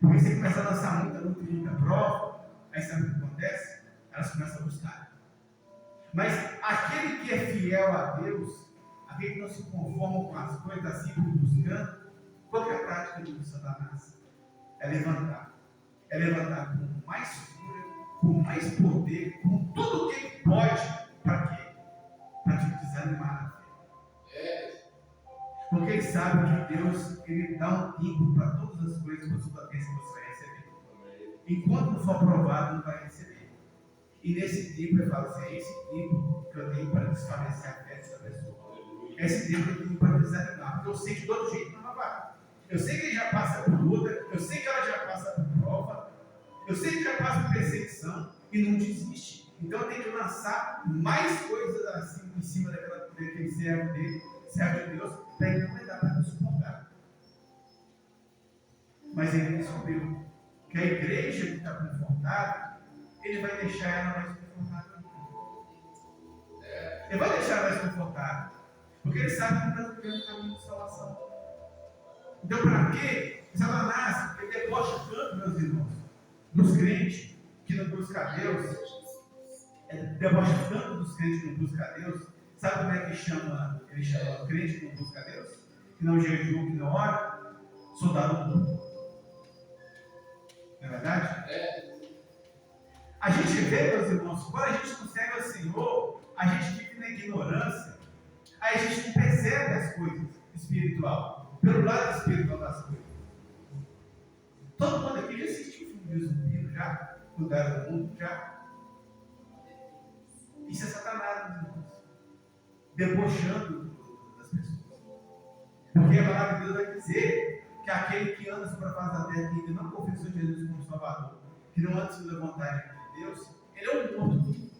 Porque você começa a lançar muita prova, aí sabe o que acontece? Elas começam a buscar. Mas aquele que é fiel a Deus, aquele que não se conforma com as coisas assim como buscando, qual é a prática de Satanás? É levantar. É levantar com mais fúria, com mais poder, com tudo o que ele pode. Para quê? Para te desanimar na fé. Porque ele sabe que Deus ele dá um tempo para todas as coisas, para a sua bênção você vai receber. Enquanto não for aprovado, não vai receber. E nesse tempo eu falo assim, é esse tempo que eu tenho para desfalecer a fé dessa pessoa. É esse tempo que eu tenho para desanimar. Porque eu sei que de todo jeito não vai. Eu sei que ele já passa por luta, eu sei que ela já passa por prova, eu sei que já passa por perseguição e não desiste. Então eu tenho que lançar mais coisas assim em cima daquele servo dele, servo de Deus, para ele não dar para suportar. Mas ele descobriu que a igreja que está confortável, ele vai deixar ela mais confortável. Ele vai deixar ela mais confortável, porque ele sabe que está vivendo o caminho de salvação. Então, para quê? Satanás, ele debocha tanto, meus irmãos, dos crentes que não buscam a Deus, ele debocha tanto dos crentes que não buscam a Deus. Sabe como é que ele chama crente que não busca a Deus? Que não jejua, que não ora? Soldado duro. Não é verdade? A gente vê, meus irmãos, quando a gente não segue o Senhor, a gente vive na ignorância, aí a gente não percebe as coisas espirituais. Pelo lado espiritual das coisas. Todo mundo aqui já assistiu o filme de zumbi, já? Cuidado do mundo, já? Isso é Satanás, meus irmãos. Debochando das pessoas. Porque a palavra de Deus vai dizer que aquele que anda sobre a face da terra e ainda não confessou Jesus como Salvador, que não anda segundo a vontade de Deus, ele é um morto vivo.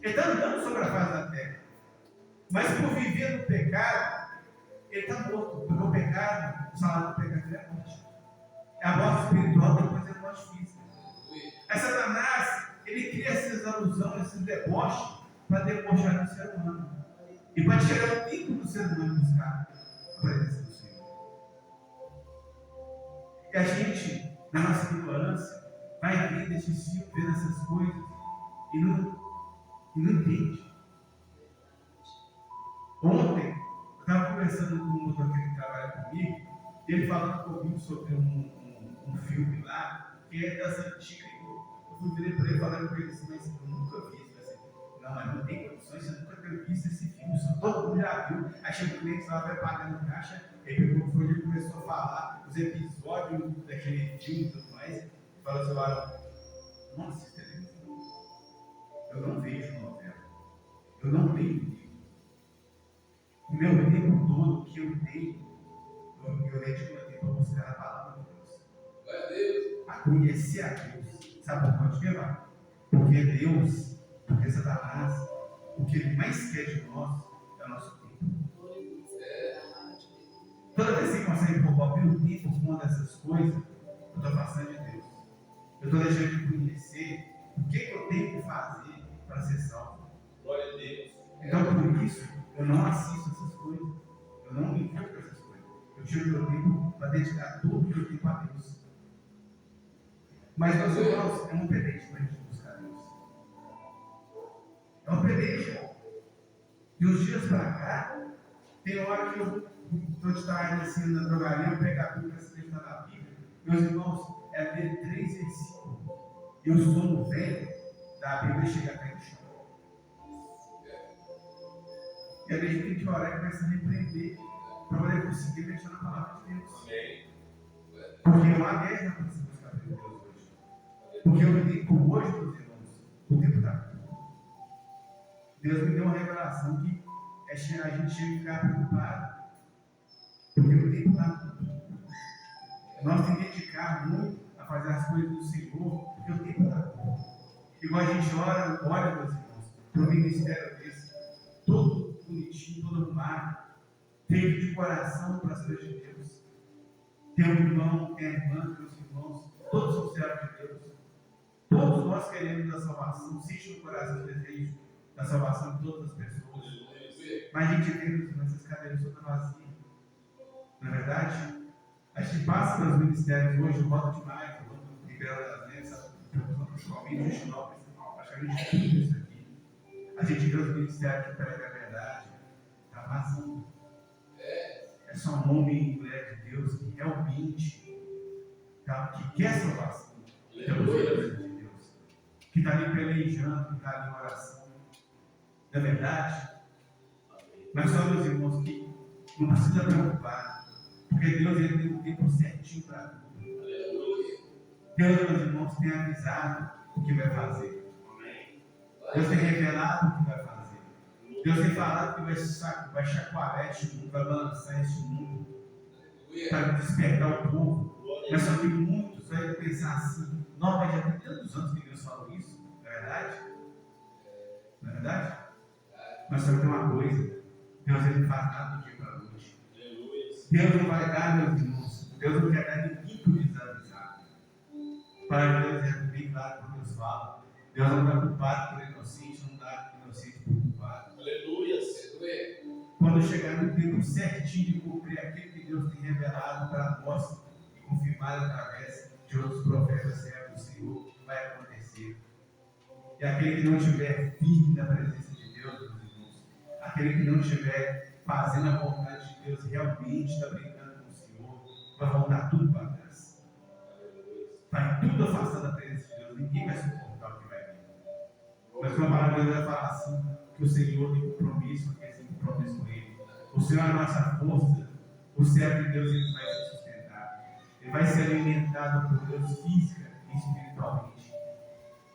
Ele está andando sobre a face da terra. Mas por viver no pecado, ele está morto. Porque o pecado, o salário do pecado é a morte. É a morte espiritual, depois é a morte física. Aí Satanás, ele cria essas alusões, esses deboches, para debochar do ser humano. E para tirar o tempo do ser humano buscar a presença do Senhor. E a gente, na nossa ignorância, vai vendo esse ciclo, vendo essas coisas e não entende. Ontem, eu estava conversando com um motoqueiro que trabalha comigo, e ele falando comigo sobre um filme lá, que é das antigas. Eu fui virei para ele falando para ele assim, mas eu nunca vi isso. Assim, não, mas não tem condições, você nunca ter visto esse filme, só todo mundo já viu. Aí chegou o cliente lá, vai pagando caixa, ele pegou foi ele começou a falar os episódios daquele filme e tudo mais, e falou assim, não assisto televisão, eu não vejo novela, eu não leio livro. O meu tempo todo que eu tenho, eu dedico meu tempo a buscar a palavra de Deus. A conhecer a Deus. Sabe por quê, vai? Porque Deus, porque Satanás, o que ele mais quer de nós é o nosso tempo. Toda vez que você consegue roubar meu tempo com uma dessas coisas, eu estou afastando de Deus. Eu estou deixando de conhecer o que eu tenho que fazer para ser salvo. Glória a Deus. Então, por isso, eu não assisto essas coisas. Eu não me envolvo com essas coisas. Eu tiro meu tempo para dedicar todo o meu tempo a Deus. Mas, meus irmãos, é um pelejo para a gente buscar Deus. É um pelejo. De uns dias para cá, tem hora que eu estou distraído assim na drogaria, eu pego a Bíblia, essa está na Bíblia. Meus irmãos, é ler 3 versículos. Eu sou no velho da Bíblia e chega até no chão. E a gente tem que orar e começar a repreender para poder conseguir mexer na palavra de Deus. Porque é uma guerra para você buscar a Deus hoje. Porque eu me tempo hoje, meus irmãos, o tempo está curto. Deus me deu uma revelação que a gente chega a ficar preocupado. Porque o tempo está curto. Nós temos que dedicar muito a fazer as coisas do Senhor, porque o tempo está curto. Igual a gente ora, meus irmãos, para o ministério desse, todo bonitinho, todo arrumado, feito de coração para as coisas de Deus. Tem um irmão, tem a irmã, tem os irmãos, todos são servos de Deus. Todos nós queremos a salvação, existe no coração o desejo da salvação de todas as pessoas. Mas a gente vê nessas cadeiras todas vazias. Não é verdade? A gente passa pelos ministérios hoje, roda demais, Ribeirão das Neves, principalmente em Justinópolis, praticamente tudo isso aqui. A gente vê os ministérios que pregam a verdade, está vazio. É só um homem e mulher de Deus que realmente que quer salvação, pelo Filho de Deus, que está ali pelejando, que está ali em oração. Não é verdade? Mas só, meus irmãos, que não precisa preocupar, porque Deus ele tem um tempo certinho para tudo. Deus, meus irmãos, tem avisado o que vai fazer. Deus tem revelado o que vai fazer. Deus tem falado que vai chacoalhar este mundo, vai balançar este mundo, para despertar o povo. Mas só que muitos vão pensar assim: não, mas já tem tantos anos que Deus falou isso, não é verdade? Não é verdade? Mas só que tem uma coisa: Deus ele não faz nada do dia para a noite. Deus não vai dar, meus irmãos, Deus não quer dar ninguém por desavisado. Para Deus é bem claro quando Deus fala. Deus não está culpado por inocente, não dá inocente por culpado. Aleluia. Quando chegar no tempo certinho de cumprir aquilo que Deus tem revelado para nós e confirmado através de outros profetas servos do Senhor, vai acontecer. E aquele que não estiver firme na presença de Deus, meus irmãos, aquele que não estiver fazendo a vontade de Deus, realmente está brincando com o Senhor, vai voltar tudo para trás. Vai tudo afastado da presença de Deus, ninguém vai suportar o que vai vir. Mas uma palavra de Deus vai falar assim, que o Senhor tem compromisso, que tem compromisso com Ele. O Senhor é a nossa força, o servo de Deus ele vai se sustentar. Ele vai ser alimentado por Deus física e espiritualmente.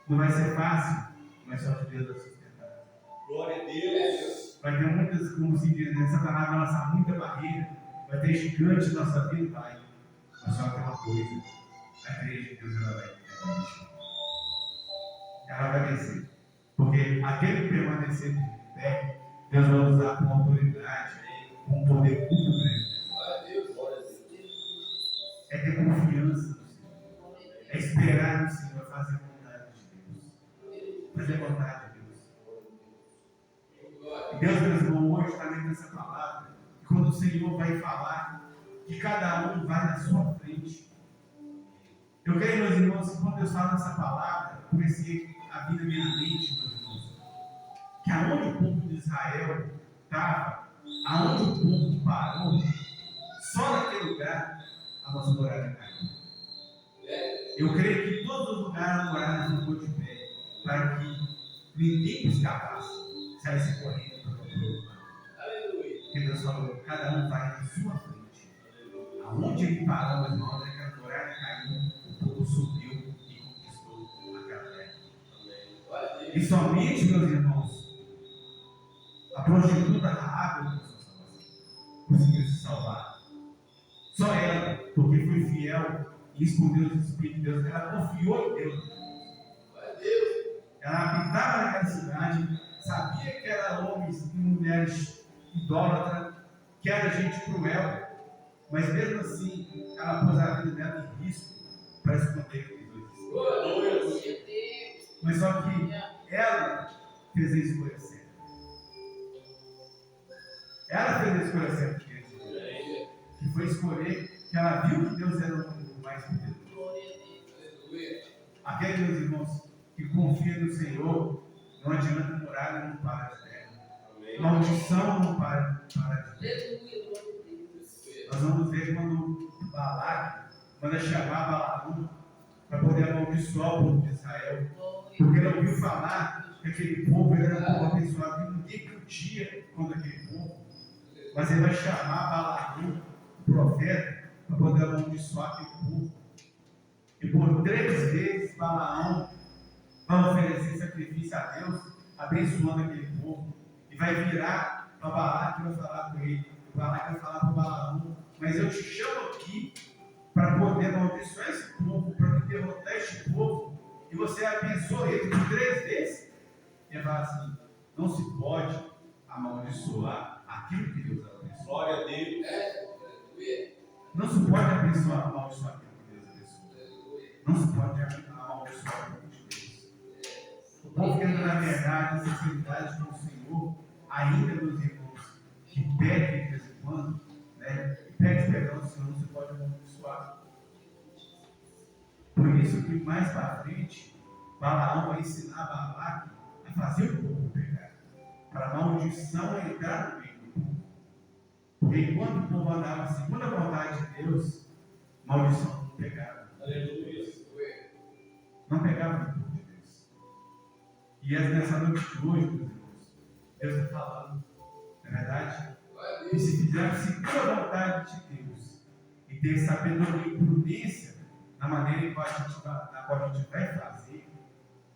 Não vai ser fácil, mas só que Deus vai sustentar. Glória a Deus. Vai ter muitas, como se diz, né? Satanás vai lançar muita barreira, vai ter gigante na nossa vida, vai. Mas só tem uma coisa: a igreja de Deus ela vai vencer. Ela vai vencer. Porque aquele que permanecer de pé, Deus vai usar com autoridade, com poder público. É ter confiança no Senhor. É esperar no Senhor, fazer a vontade de Deus. Fazer a vontade de Deus. E Deus, meus irmãos, hoje está dentro dessa palavra. E quando o Senhor vai falar, que cada um vai na sua frente. Eu creio, meus irmãos, que quando eu falo essa palavra, eu comecei a vir na minha mente, meus irmãos, que aonde o povo de Israel estava, aonde o povo parou, só naquele lugar a nossa muralha caiu. Eu creio que todos os lugares a muralha ficou de pé, para que ninguém escapasse, saísse correndo para o outro lado. Porque Deus falou, cada um vai na sua frente. Aonde ele parou, meus irmãos, é que a muralha caiu, o povo subiu e conquistou aquela terra. E somente, meus irmãos, a prostituta Raabe conseguiu se salvar. Só ela, porque foi fiel e escondeu os Espíritos de Deus, ela confiou em Deus. Ela habitava naquela cidade, sabia que eram homens e mulheres idólatras, que era gente cruel, mas mesmo assim, ela pôs a vida dela em risco para esconder os dois. Mas só que ela fez a escolha certa. Ela fez a escolha certa de Deus. Que foi escolher, que ela viu que Deus era o mais poderoso. Aqueles, meus irmãos, que confiam no Senhor, não adianta muralha, não para de terra. Maldição não para de terra. Nós vamos ver quando Balaque manda chamar Balaão para poder amaldiçoar o povo de Israel. Porque ele ouviu falar que aquele povo era um povo abençoado, que ninguém podia contra aquele povo. Mas ele vai chamar Balaão, o profeta, para poder amaldiçoar aquele povo. E por 3 vezes Balaão vai oferecer sacrifício a Deus, abençoando aquele povo. E vai virar para Balaque e vai falar com ele. O Balaque vai falar para Balaão, mas eu te chamo aqui para poder amaldiçoar esse povo, para derrotar este povo. E você abençoa ele por 3 vezes. E ele fala assim, não se pode amaldiçoar aquilo que Deus abençoa. Glória a Deus. Não se pode amaldiçoar aquilo que Deus abençoa. Não se pode amaldiçoar aquilo que Deus. O povo que anda na verdade, na sinceridade com o Senhor, ainda, meus irmãos, que pede de vez em quando, né? Pede perdão do Senhor, não se pode amaldiçoar. Por isso que mais para frente, Balaão vai ensinar Balaque a fazer o povo pecar, para a maldição entrar no meio do povo. Porque enquanto o povo andava segundo a vontade de Deus, maldição não pegava. Aleluia. Não pegava no povo de Deus. E nessa noite de hoje, meus irmãos, Deus está falando, não é verdade? E se fizermos segundo a vontade de Deus e ter sabedoria e prudência na maneira em que na qual a gente vai fazer,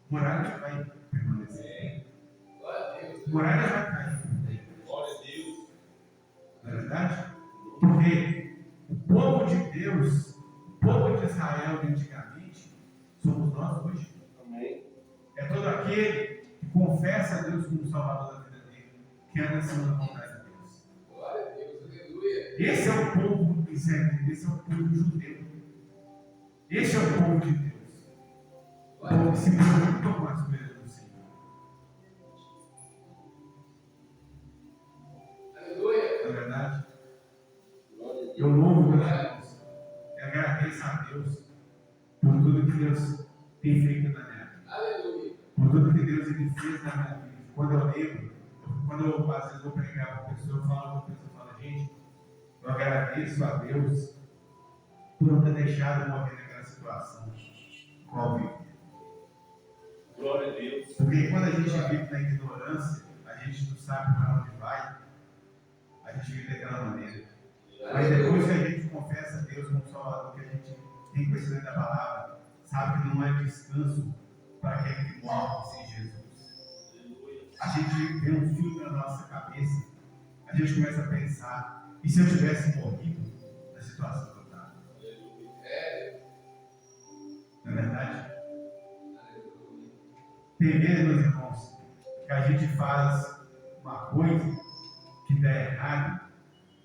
muralha vai permanecer. Muralha vai cair. Glória a Deus. Não é verdade? Porque o povo de Deus, o povo de Israel de antigamente, somos nós hoje. Amém. É todo aquele que confessa a Deus como Salvador da vida dele, que anda segundo a vontade de Deus. Glória a Deus, aleluia. Esse é o povo israelita, esse é o povo judeu. Esse é o povo de Deus. O povo que se preocupa com as coisas do Senhor. Aleluia. Não é verdade? Eu louvo, meus irmãos, e agradeço a Deus por tudo que Deus tem feito na minha vida. Aleluia. Por tudo que Deus ele fez na minha vida. Quando eu lembro, quando eu às vezes vou pregar para uma pessoa, eu falo para a pessoa, fala, gente, eu agradeço a Deus por não ter deixado eu morrer naquela situação qual eu vivi. Glória a Deus. Porque quando a gente vive na ignorância, a gente não sabe para onde vai, a gente vive daquela maneira. Mas depois que a gente confessa a Deus como Salvador, que a gente tem conhecimento da palavra, sabe que não há descanso para aquele que morre sem Jesus. A gente vê um fio na nossa cabeça, a gente começa a pensar, e se eu tivesse morrido na situação que eu estava? Não é verdade? Tem vezes, meus irmãos, que a gente faz uma coisa que dá errado,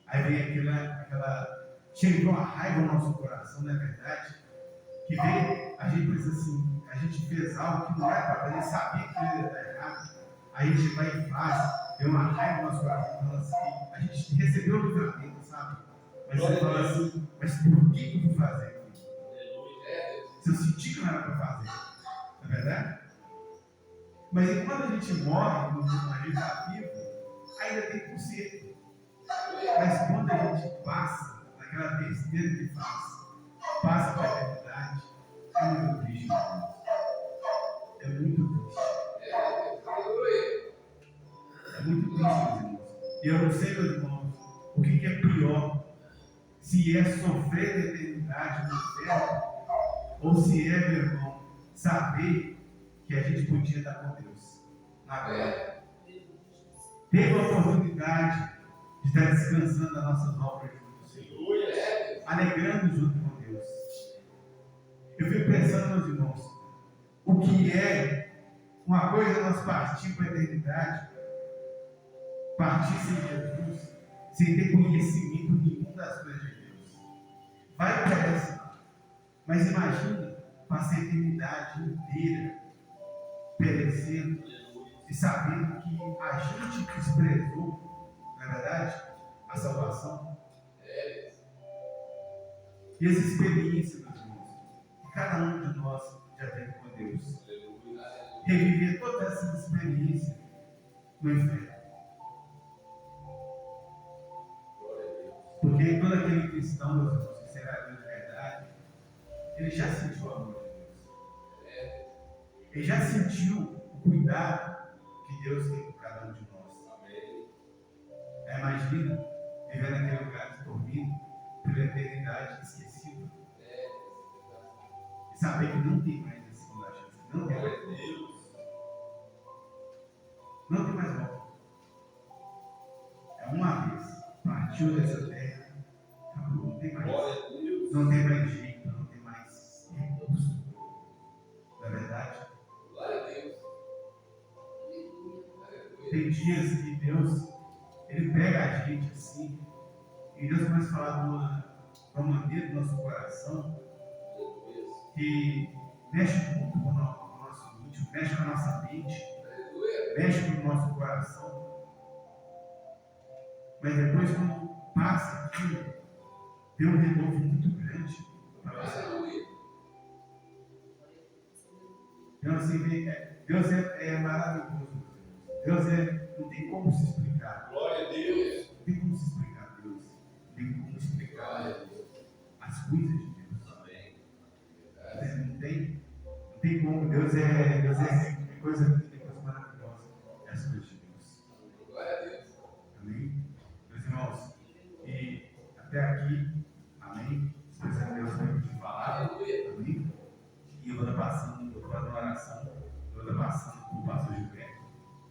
aí vem aquela chega uma raiva no nosso coração, não é verdade? Que vem, a gente pensa assim, a gente fez algo que não era para fazer, sabia que ia dar errado, aí a gente vai e faz, tem uma raiva no nosso coração, fala assim, a gente recebeu o livramento, sabe? Mas você fala assim, mas por que eu vou fazer aquilo? Se eu senti que não era para fazer, não é verdade? Mas quando a gente morre, quando a gente está vivo, ainda tem conserto. Mas quando a gente passa naquela besteira que faz, passa para a eternidade, é muito triste, irmãos. É muito triste. É muito triste, meus irmãos. E eu não sei, meus irmãos, o que é pior. Se é sofrer na eternidade no inferno, ou se é, meu irmão, saber que a gente podia estar com Deus na glória. Teve a oportunidade de estar descansando das nossas obras junto do Senhor, alegrando junto com Deus. Eu fico pensando, meus irmãos, o que é uma coisa nós partir para a eternidade, partir sem Jesus, sem ter conhecimento nenhum das coisas de Deus. Vai para essa, mas imagina passar a eternidade inteira perecendo e sabendo que a gente desprezou, na verdade, a salvação. E essa experiência, meus irmãos, que cada um de nós já teve com Deus. Reviver toda essa experiência no inferno. Porque todo aquele cristão, meus irmãos, que será Deus de verdade, ele já sentiu o amor de Deus. Ele já sentiu o cuidado que Deus tem com cada um de nós. Imagina viver naquele lugar de dormindo pela eternidade esquecido. E saber que não tem mais essa segunda chance. Não tem mais Deus. Não tem mais volta. É uma vez. Partiu dessa terra. Acabou. Não tem mais. Não tem mais jeito. Não tem mais recurso. Não é verdade? Tem dias que Deus, Ele pega a gente assim, e Deus começa a falar de uma maneira do nosso coração, que mexe muito com o nosso íntimo, mexe com a nossa mente, mexe com o nosso coração. Mas depois, quando passa aquilo, tem um renovo muito grande para você. Então, assim, Deus é maravilhoso. Deus não tem como se explicar. Glória a Deus. Não tem como se explicar Deus. Não tem como explicar as coisas de Deus. Não tem como. Deus é coisa linda, coisa maravilhosa. É as coisas de Deus. Glória a Deus. Amém? Meus irmãos, e até aqui, amém? Espero que Deus tenha te falar. Amém? E eu vou estar passando, eu vou fazer uma oração. Eu vou estar passando por pastor Gilberto.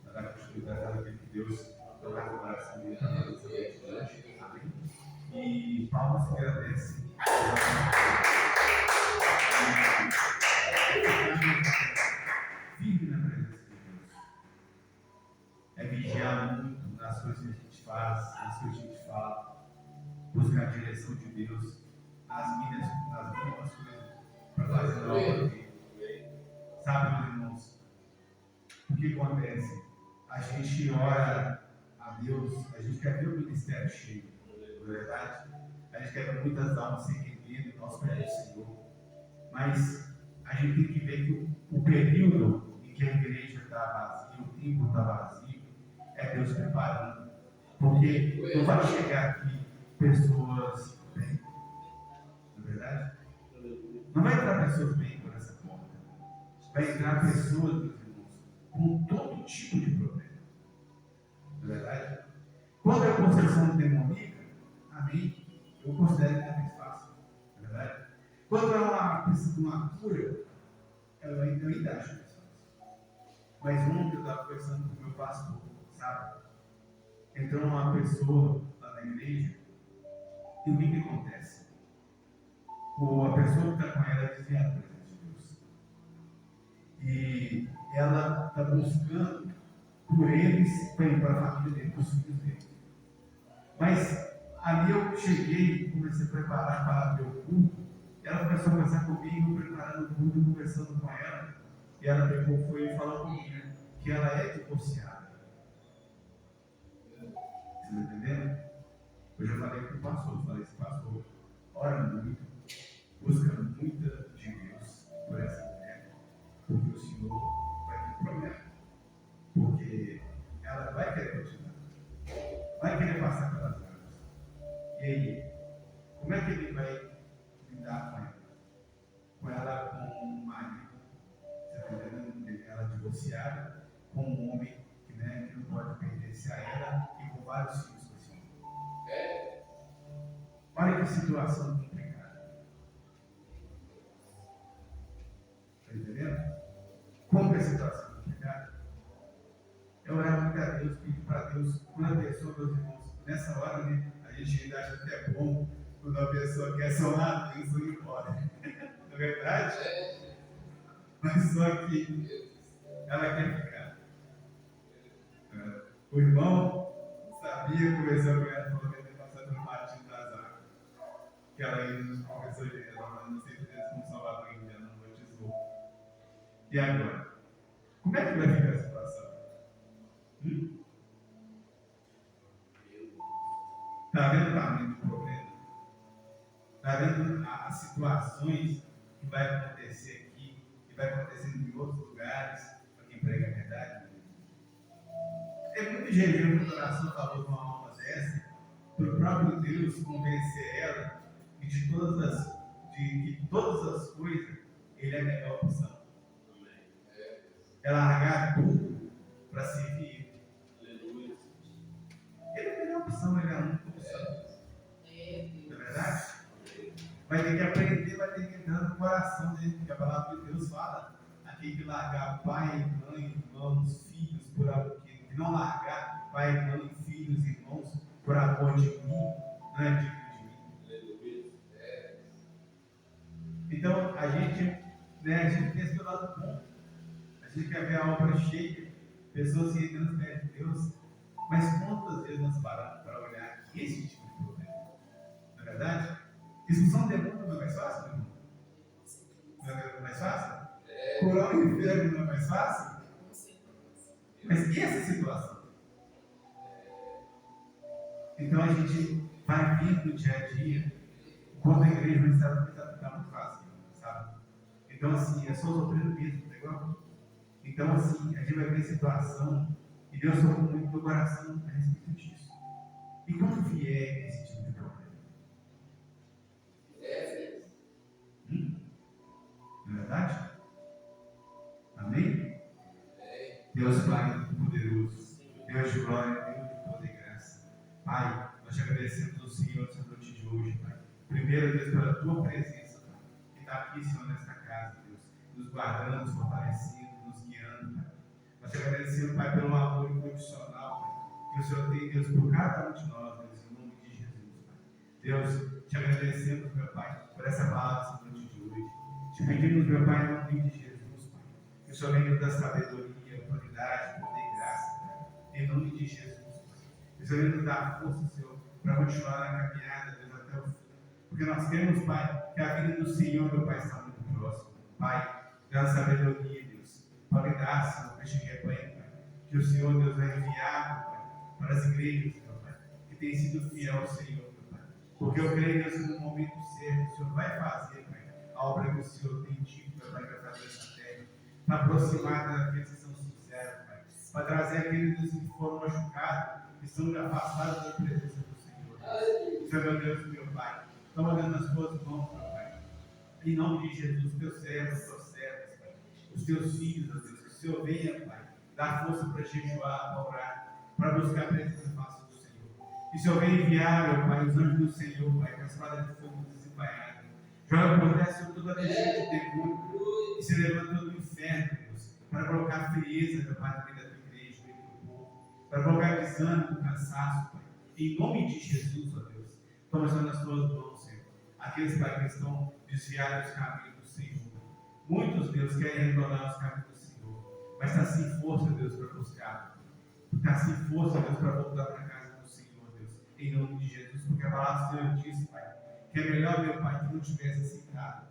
Para dar continuidade àquilo que Deus tocar no coração dele para nós hoje. Amém? E Paulo se agradece. Vive na presença de Deus. É vigiar muito nas coisas que a gente faz, nas coisas que a gente fala. Buscar a direção de Deus, as mínimas coisas para fazer a obra dele. Sabe, meus irmãos, o que acontece? A gente ora a Deus, a gente quer ver o ministério cheio, não é verdade? A gente quer ver muitas almas se rendendo, nós pés do Senhor. Mas a gente tem que ver que o período em que a igreja está vazia, o templo está vazio, é Deus preparando. Porque não vai chegar aqui pessoas bem, não é verdade? Não vai entrar pessoas bem por essa porta. Vai entrar pessoas, meus irmãos, com todo tipo de problema. Não é verdade? Quando é possessão demoníaca, amém, eu considero que é mais fácil. Não é verdade? Quando é uma cura, eu ainda acho mais fácil. Mas ontem eu estava conversando com o meu pastor, sabe? Entrou uma pessoa lá na igreja, e o que acontece? A pessoa que está com ela desvia a presença de Deus. E ela está buscando por eles, para a família dele, para os filhos dele. Mas ali eu cheguei, comecei a preparar para o culto. Ela começou a conversar comigo, preparando o culto, conversando com ela. E ela depois foi e falou comigo que ela é divorciada. Vocês estão entendendo? Eu já falei com o pastor, falei esse pastor, ora muito, busca muita de Deus por essa mulher, porque o Senhor vai ter problema. Porque ela vai querer continuar, vai querer passar pelas águas. E aí, como é que ele vai lidar com ela? Com ela com um marido, você está entendendo? Ela divorciada, com um homem que não pode pertencer a ela e com vários filhos com esse homem. Olha que situação complicada. Está entendendo? Como que é a situação complicada? Eu orava muito a Deus, pedi para Deus, quando a pessoa, meus irmãos, nessa hora, a gente acha até bom quando a pessoa quer sonar Deus ou ir embora. Não é verdade? Mas só que ela quer ficar. O irmão sabia, conversou com ela, falou que ele passou pelo matinho das águas. Que ela ainda conversou com ela, não sei se eles como Salvador ainda não batizou. E agora? Como é que vai ficar a situação? Está vendo o tamanho do problema? Está vendo as situações que vai acontecer aqui, que vai acontecer em outros lugares, para quem prega a verdade? É muito jejum no coração a favor de uma alma dessa, para o próprio Deus convencer ela que de que todas as coisas Ele é a melhor opção. Ela largar tudo para servir Ele. Ele é a melhor opção, Ele é a única opção. Não é verdade? Vai ter que aprender, vai ter que entrar no coração dele, porque a palavra de Deus fala: aquele que largar pai, mãe, irmãos, filhos, por amor, que não largar pai, mãe, filhos, irmãos, por amor de mim, não é digno de mim. Então, a gente tem esse lado bom. A gente quer ver a obra cheia, pessoas se rendendo aos pés de Deus, mas quantas vezes nós paramos para olhar esse tipo de problema? Não é verdade? Expulsão do demônio não é mais fácil, meu irmão? Não é mais fácil? Curar o enfermo não é mais fácil? Mas e essa situação? Então a gente vai vir no dia a dia, enquanto a igreja não está muito fácil, sabe? Então assim, é só sofrendo mesmo, entendeu? Então assim, a gente vai ver situação e Deus tocou muito no coração a respeito disso. E quando vier esse tipo de problema? Não é verdade? Amém? Deus Pai poderoso, Deus de glória, Deus de poder e graça. Pai, nós te agradecemos ao Senhor nessa noite de hoje, Pai. Primeiro, Deus, pela tua presença, Pai, que está aqui, Senhor, nesta casa, Deus, nos guardando, nos fortalecendo, nos guiando, Pai. Nós te agradecemos, Pai, pelo amor incondicional, Pai, que o Senhor tem, Deus, por cada um de nós, Deus, em nome de Jesus, Pai. Deus, te agradecemos, meu Pai, por essa palavra essa noite de hoje. Te pedimos, meu Pai, em nome de Jesus, Pai, que o Senhor venha nos dar sabedoria, autoridade, poder e graça, Pai, em nome de Jesus, Pai. Que o Senhor venha nos dar força, Senhor, para continuar na caminhada, Deus, até o fim. Porque nós queremos, Pai, que a vida do Senhor, meu Pai, está muito próxima. Pai, dá sabedoria, Deus, para lidar, Senhor, com este rebanho, Pai, que o Senhor, Deus, vai enviar, Pai, para as igrejas, meu Pai, que tem sido fiel ao Senhor, meu Pai. Porque eu creio, Deus, que no momento certo, o Senhor vai fazer, Pai, a obra que o Senhor tem dito, meu Pai, para fazer essa terra, para aproximar daqueles que são sinceros, Pai, para trazer aqueles que foram machucados, que estão afastados da presença do Senhor. Senhor, meu Deus, meu Pai, toma Deus nas tuas mãos, meu Pai, em nome de Jesus, teus servos, tuas servas, Pai, os teus filhos, ó Deus, que o Senhor venha, Pai, dar força para jejuar, para orar, para buscar a presença fácil do Senhor. Que o Senhor venha enviar, meu Pai, os anjos do Senhor, Pai, com a espada de fogo desembainhada. Joga por terra sobre toda a legenda de demônio e se levanta do inferno, Deus, para colocar frieza, meu Pai, na vida da tua igreja, no meio do povo, para colocar desânimo, cansaço, Pai. Em nome de Jesus, ó Deus, toma nas tuas mãos, Senhor. Aqueles, Pai, que estão desviados dos caminhos do Senhor. Muitos, Deus, querem retornar aos caminhos do Senhor, mas está sem força, Deus, para buscar. Está sem força, Deus, para voltar para a casa do Senhor, Deus. Em nome de Jesus, porque a palavra do Senhor diz, Pai, que é melhor, meu Pai, que não tivesse aceitado.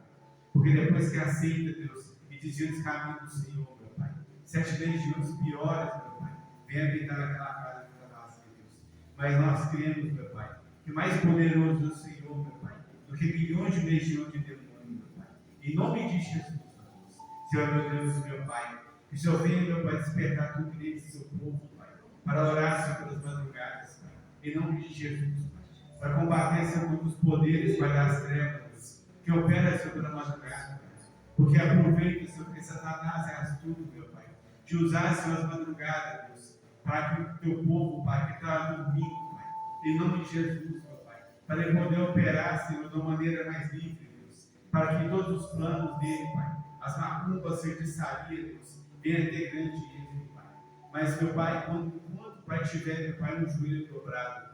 Porque depois que aceita, Deus, e desvia os caminhos do Senhor, meu Pai, 7 legiões piores, meu Pai, vem habitar naquela casa que está vazia, Deus. Mas nós cremos, meu Pai, que mais poderoso é o Senhor, meu Pai, do que milhões de legiões de demônios, meu Pai. Em nome de Jesus, Deus. Senhor, meu Deus, meu Pai, que o Senhor venha, meu Pai, despertar tudo dentro do seu povo, Pai, para orar, Senhor, pelas madrugadas, Pai. Em nome de Jesus, Pai, para combater, Senhor, os poderes, Pai, das trevas, que opera, Senhor, pela madrugada, Pai. Porque aproveita, Senhor, que Satanás é astuto, meu Pai, de usar, Senhor, as madrugadas, Deus, para que o teu povo, Pai, que está dormindo, Pai, em nome de Jesus, meu Pai, para ele poder operar, Senhor, de uma maneira mais livre, Deus, para que todos os planos dele, Pai, as macumbas, feitiçaria, Deus, venha ter grande êxito, Pai. Mas, meu Pai, quando o Pai tiver, meu Pai, no joelho dobrado,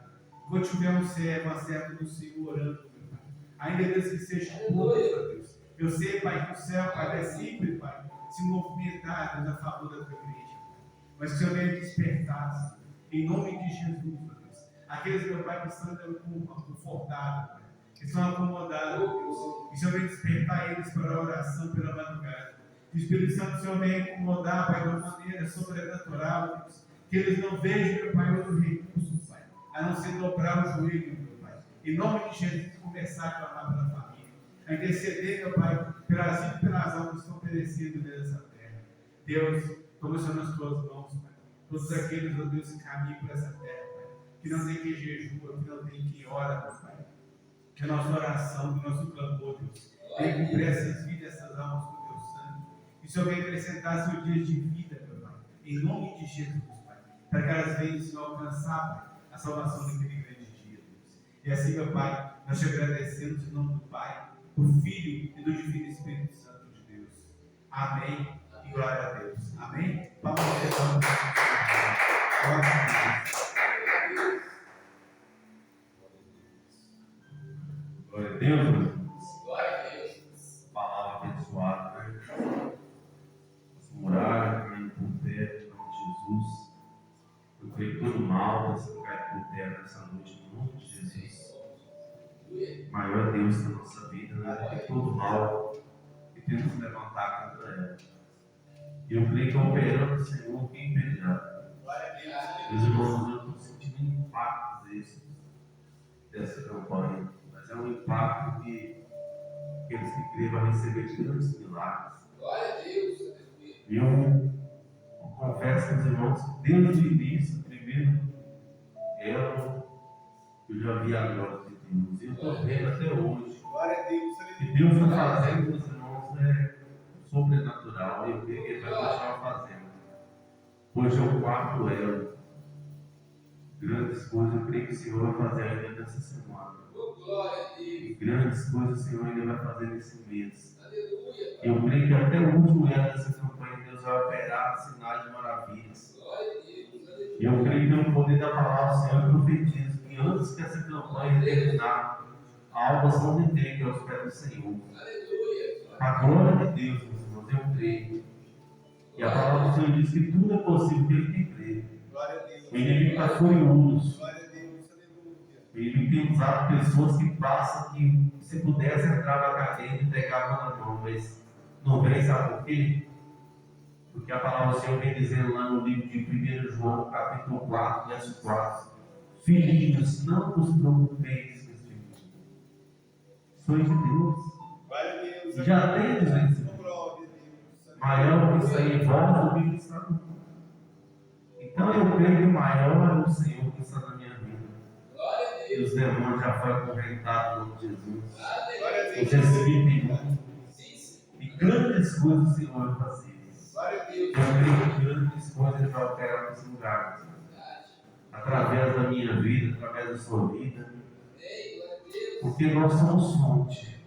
quando tiver uma serva do Senhor orando, meu Pai, ainda Deus que seja pouco, Deus. Eu sei, Pai, que o céu, Pai, vai sempre, Pai, se movimentar, Deus, a favor da tua igreja. Mas que o Senhor venha despertar, Senhor, em nome de Jesus, Deus. Aqueles, meu Pai, que estão confortados, Pai, que estão acomodados, Deus. Que o Senhor venha despertar eles para a oração pela madrugada. Que o Espírito Santo do Senhor venha incomodar, Pai, de uma maneira sobrenatural, Deus. Que eles não vejam, meu Pai, outro recurso, Pai, a não ser dobrar o joelho, meu Pai. Em nome de Jesus, começar a clamar pela família. A interceder, meu Pai, pelas vidas e pelas almas que estão perecendo nessa terra. Deus, toma isso nas tuas mãos, Pai. Todos aqueles, ó Deus, que caminham por essa terra, Pai. Que não tem quem jejua, que não tem quem ora, meu Pai. Que a nossa oração, que o nosso clamor, Deus, venha cumprir essas vidas, essas almas com o teu sangue. Que o Senhor venha acrescentar seus dias de vida, meu Pai. Em nome de Jesus, Pai. Para que elas venham, Senhor, alcançar, Pai, a salvação daquele grande dia, Deus. E assim, meu Pai, nós te agradecemos em nome do Pai, do Filho e do Divino Espírito Santo de Deus. Amém e glória a Deus. Amém? Vamos rezar. Glória a Deus. Glória a Deus, meu irmãos. Glória a Deus. Palavra abençoada, né? Vamos orar, caindo por terra, em nome de Jesus. Eu creio que todo mal vai ser caído por terra nessa noite, em nome de Jesus. Maior é Deus na nossa vida, né? E todo mal que temos que levantar contra ela. E eu creio que operando o Senhor, quem impedirá? Glória a Deus. Meus irmãos, eu estou sentindo impactos dessa campanha. Mas é um impacto que aqueles que creem vão receber grandes milagres. Glória a Deus. E eu confesso aos irmãos que desde o início, primeiro, eu já vi a glória de Deus. E eu estou vendo até hoje. Glória a Deus. O que Deus está fazendo, meus irmãos, é sobrenatural. E eu creio que Ele vai continuar fazendo. Hoje é o 4º elo. Grandes coisas eu creio que o Senhor vai fazer ainda nessa semana. Glória a Deus. E grandes coisas o Senhor ainda vai fazer nesse mês. Aleluia. Eu creio que até o último ano dessa campanha Deus vai operar sinais de maravilhas. Glória a Deus. Aleluia. E eu creio que no poder da palavra do Senhor eu profetizo que antes que essa campanha terminar, almas vão render aos pés do Senhor. Aleluia. A glória de Deus, meus irmãos, eu creio. E a palavra do Senhor diz que tudo é possível para ele que crê. Glória a Deus. O inimigo está furioso. Glória a Deus. Aleluia. O inimigo tem usado pessoas que passam que se pudesse entrar na cadeia e pegar a mão na mão, mas não vem, sabe por quê? Porque a palavra do Senhor vem dizendo lá no livro de 1 João, capítulo 4, verso 4: Filhinhos, não vos preocupeis com este mundo. Sois de Deus. Glória a Deus. Já tendes vencido. Glória a Deus. Maior que está em vós do que está no mundo. Então eu creio que o maior é o Senhor que está na minha vida. Glória a E Deus. os demônios já foram acorrentados no nome de Jesus. Glória a Eu Deus. recebi imundo. Sim, E grandes coisas o Senhor vai fazer. Glória a Deus. Eu creio que grandes coisas Ele vai operar nesse lugar. Através da minha vida, através da sua vida. Porque nós somos fonte.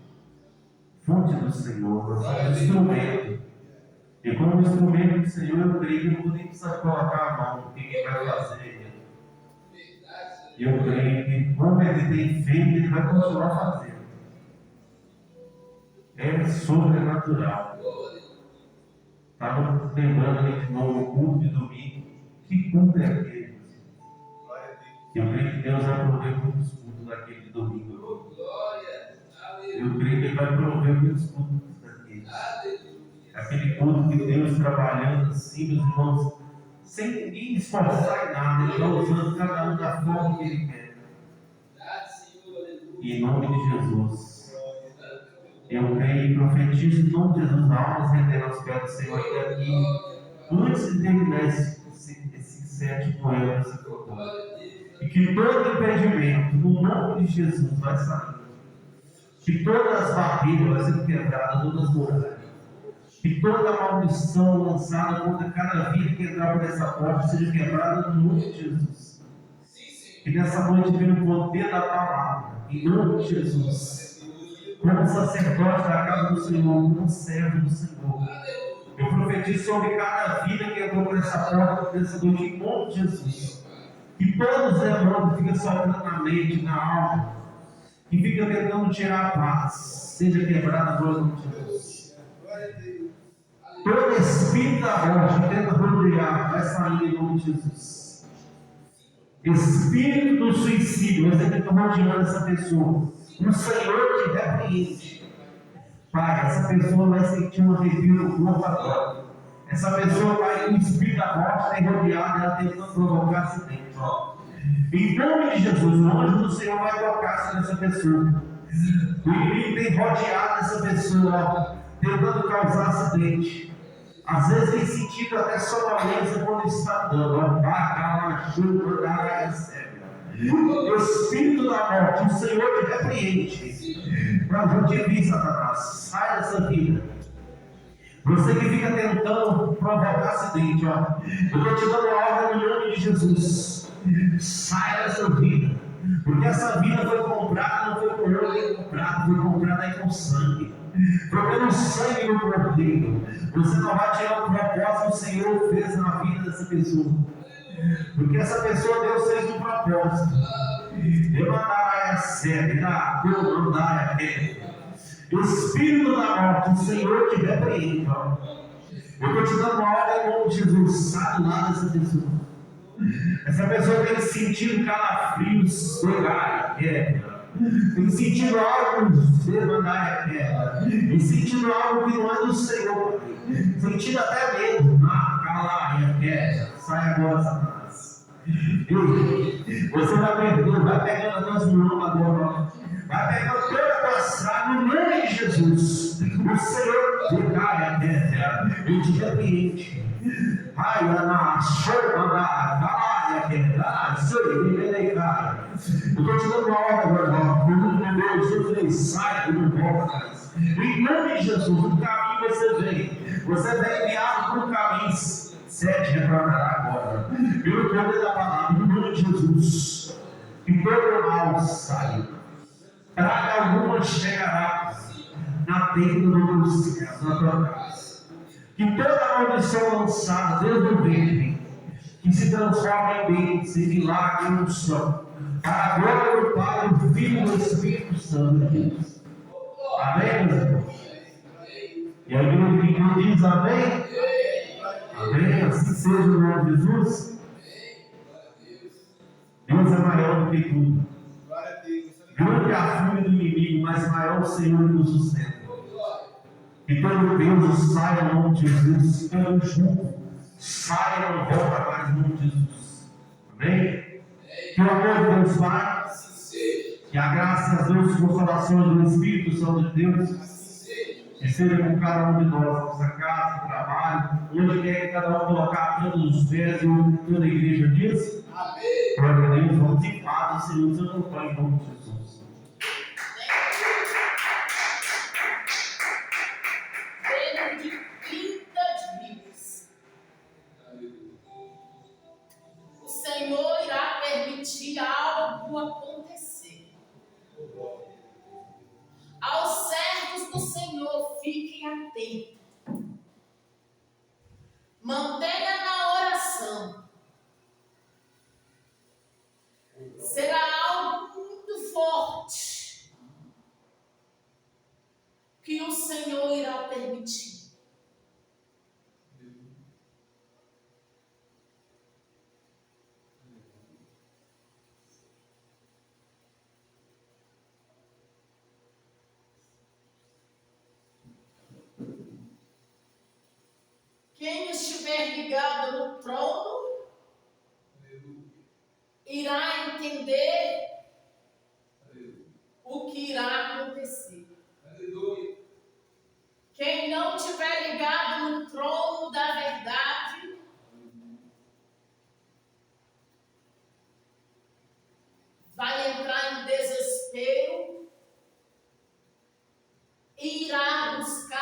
Fonte do Senhor. Nós somos instrumento. E como instrumento do Senhor, eu creio que eu não vou nem precisar colocar a mão, porque quem vai fazer. E eu creio que como Ele tem feito, Ele vai continuar fazendo. É sobrenatural. Estava lembrando ali de novo o culto de domingo. Que culto é aquele? Eu creio que Deus vai prover muitos cultos daquele domingo. Oh, glória. Aleluia. Eu creio que Ele vai prover muitos cultos daqueles. Aleluia. Aquele culto de Deus trabalhando assim, meus irmãos, sem ninguém esforçar em nada. Ele está usando cada um da forma que Ele quer. Verdade, Senhor. Aleluia. E em nome de Jesus, eu creio e profetizo em nome de Jesus, almas renderam aos pés do Senhor até aqui. Antes de terminar esse sétimo ano, esse propósito. E que todo impedimento, no nome de Jesus, vai sair. Que todas as barreiras vão ser quebradas, todas as muralhas. Que toda maldição lançada contra cada vida que entrar por essa porta seja quebrada no nome de Jesus. Que nessa noite venha o poder da palavra, em nome de Jesus. Como sacerdote da casa do Senhor, como servo do Senhor. Eu profetizo sobre cada vida que entrou por essa porta nessa noite, em nome de Jesus. Que todos os demônios ficam sofrendo na mente, na alma, que fica tentando tirar a paz, seja quebrada agora no nome de Jesus. Todo espírito da morte que tenta rodear vai sair em nome de Jesus. Espírito do suicídio, você que está rodeando essa pessoa, o Senhor te repreende. Pai, essa pessoa vai sentir um arrepio no corpo agora. Essa pessoa vai, o espírito da morte tem rodeado, ela tentando provocar acidente. Em nome de Jesus, o anjo do Senhor vai tocar sobre essa pessoa. O inimigo tem rodeado essa pessoa, tentando causar acidente. Às vezes tem sentido até sonolência quando está andando. O espírito da morte, o Senhor te repreende. Eu te vi, Satanás, sai dessa vida. Você que fica tentando provocar acidente, ó. Eu estou te dando a ordem no nome de Jesus. Sai dessa vida. Porque essa vida foi comprada, não foi com ouro nem com prata, foi comprada aí com sangue. Foi pelo sangue do Cordeiro. Você não vai tirar o propósito que o Senhor fez na vida dessa pessoa. Porque essa pessoa Deus fez um propósito. Eu mandaria a sede, eu mandaria a terra. Espírito da morte, o Senhor te repreende. Eu estou te dando uma ordem em nome de Jesus. Sai lá dessa pessoa. Essa pessoa tem sentido calafrios, tem sentido algo, tem sentido algo que não é do Senhor, sentindo até medo. Sai agora, Satanás. Você vai pegando as tuas mãos agora, vai pegando toda a tua estrada no nome de Jesus. O Senhor ele te repreende. Ai, Ana, eu estou te dando uma ordem agora, meu Jesus, sai, não volta mais. Em nome de Jesus, no caminho você vem enviado para o caminho. Sete retornará agora, pelo poder da palavra, no nome de Jesus. Que todo mal saia, traga alguma chegará na tenda dos céus, na tua casa. Que toda maldição lançada desde o ventre, que se transforma em bênção, em milagre, em unção, para a glória do Pai, do Filho e do Espírito Santo de Deus. Amém, meus irmãos? E a igreja diz amém? Amém? Assim seja o nome de Jesus. Deus é maior do que tudo. Grande é a fúria do inimigo, mas maior o Senhor que nos sustenta. Que todo peso saia no nome de Jesus, todo jugo saia e não volta mais no nome de Jesus. Amém? Que o amor de Deus Pai, que a graça e as doces consolações do Espírito Santo de Deus, que seja com cada um de nós, nossa casa, trabalho, onde quer que cada um colocar todos os pés, e toda a igreja diz. Amém. Glória a Deus, vamos em paz, o Senhor nos acompanhe em nome de Jesus. Dentro de 30 dias, o Senhor irá permitir algo acontecer. Aos servos do Senhor, fiquem atentos. Mantenha na oração. Será algo muito forte que o Senhor irá permitir. ligado no trono Aleluia. irá entender Aleluia. o que irá acontecer. Aleluia. Quem não estiver ligado no trono da verdade vai entrar em desespero e irá buscar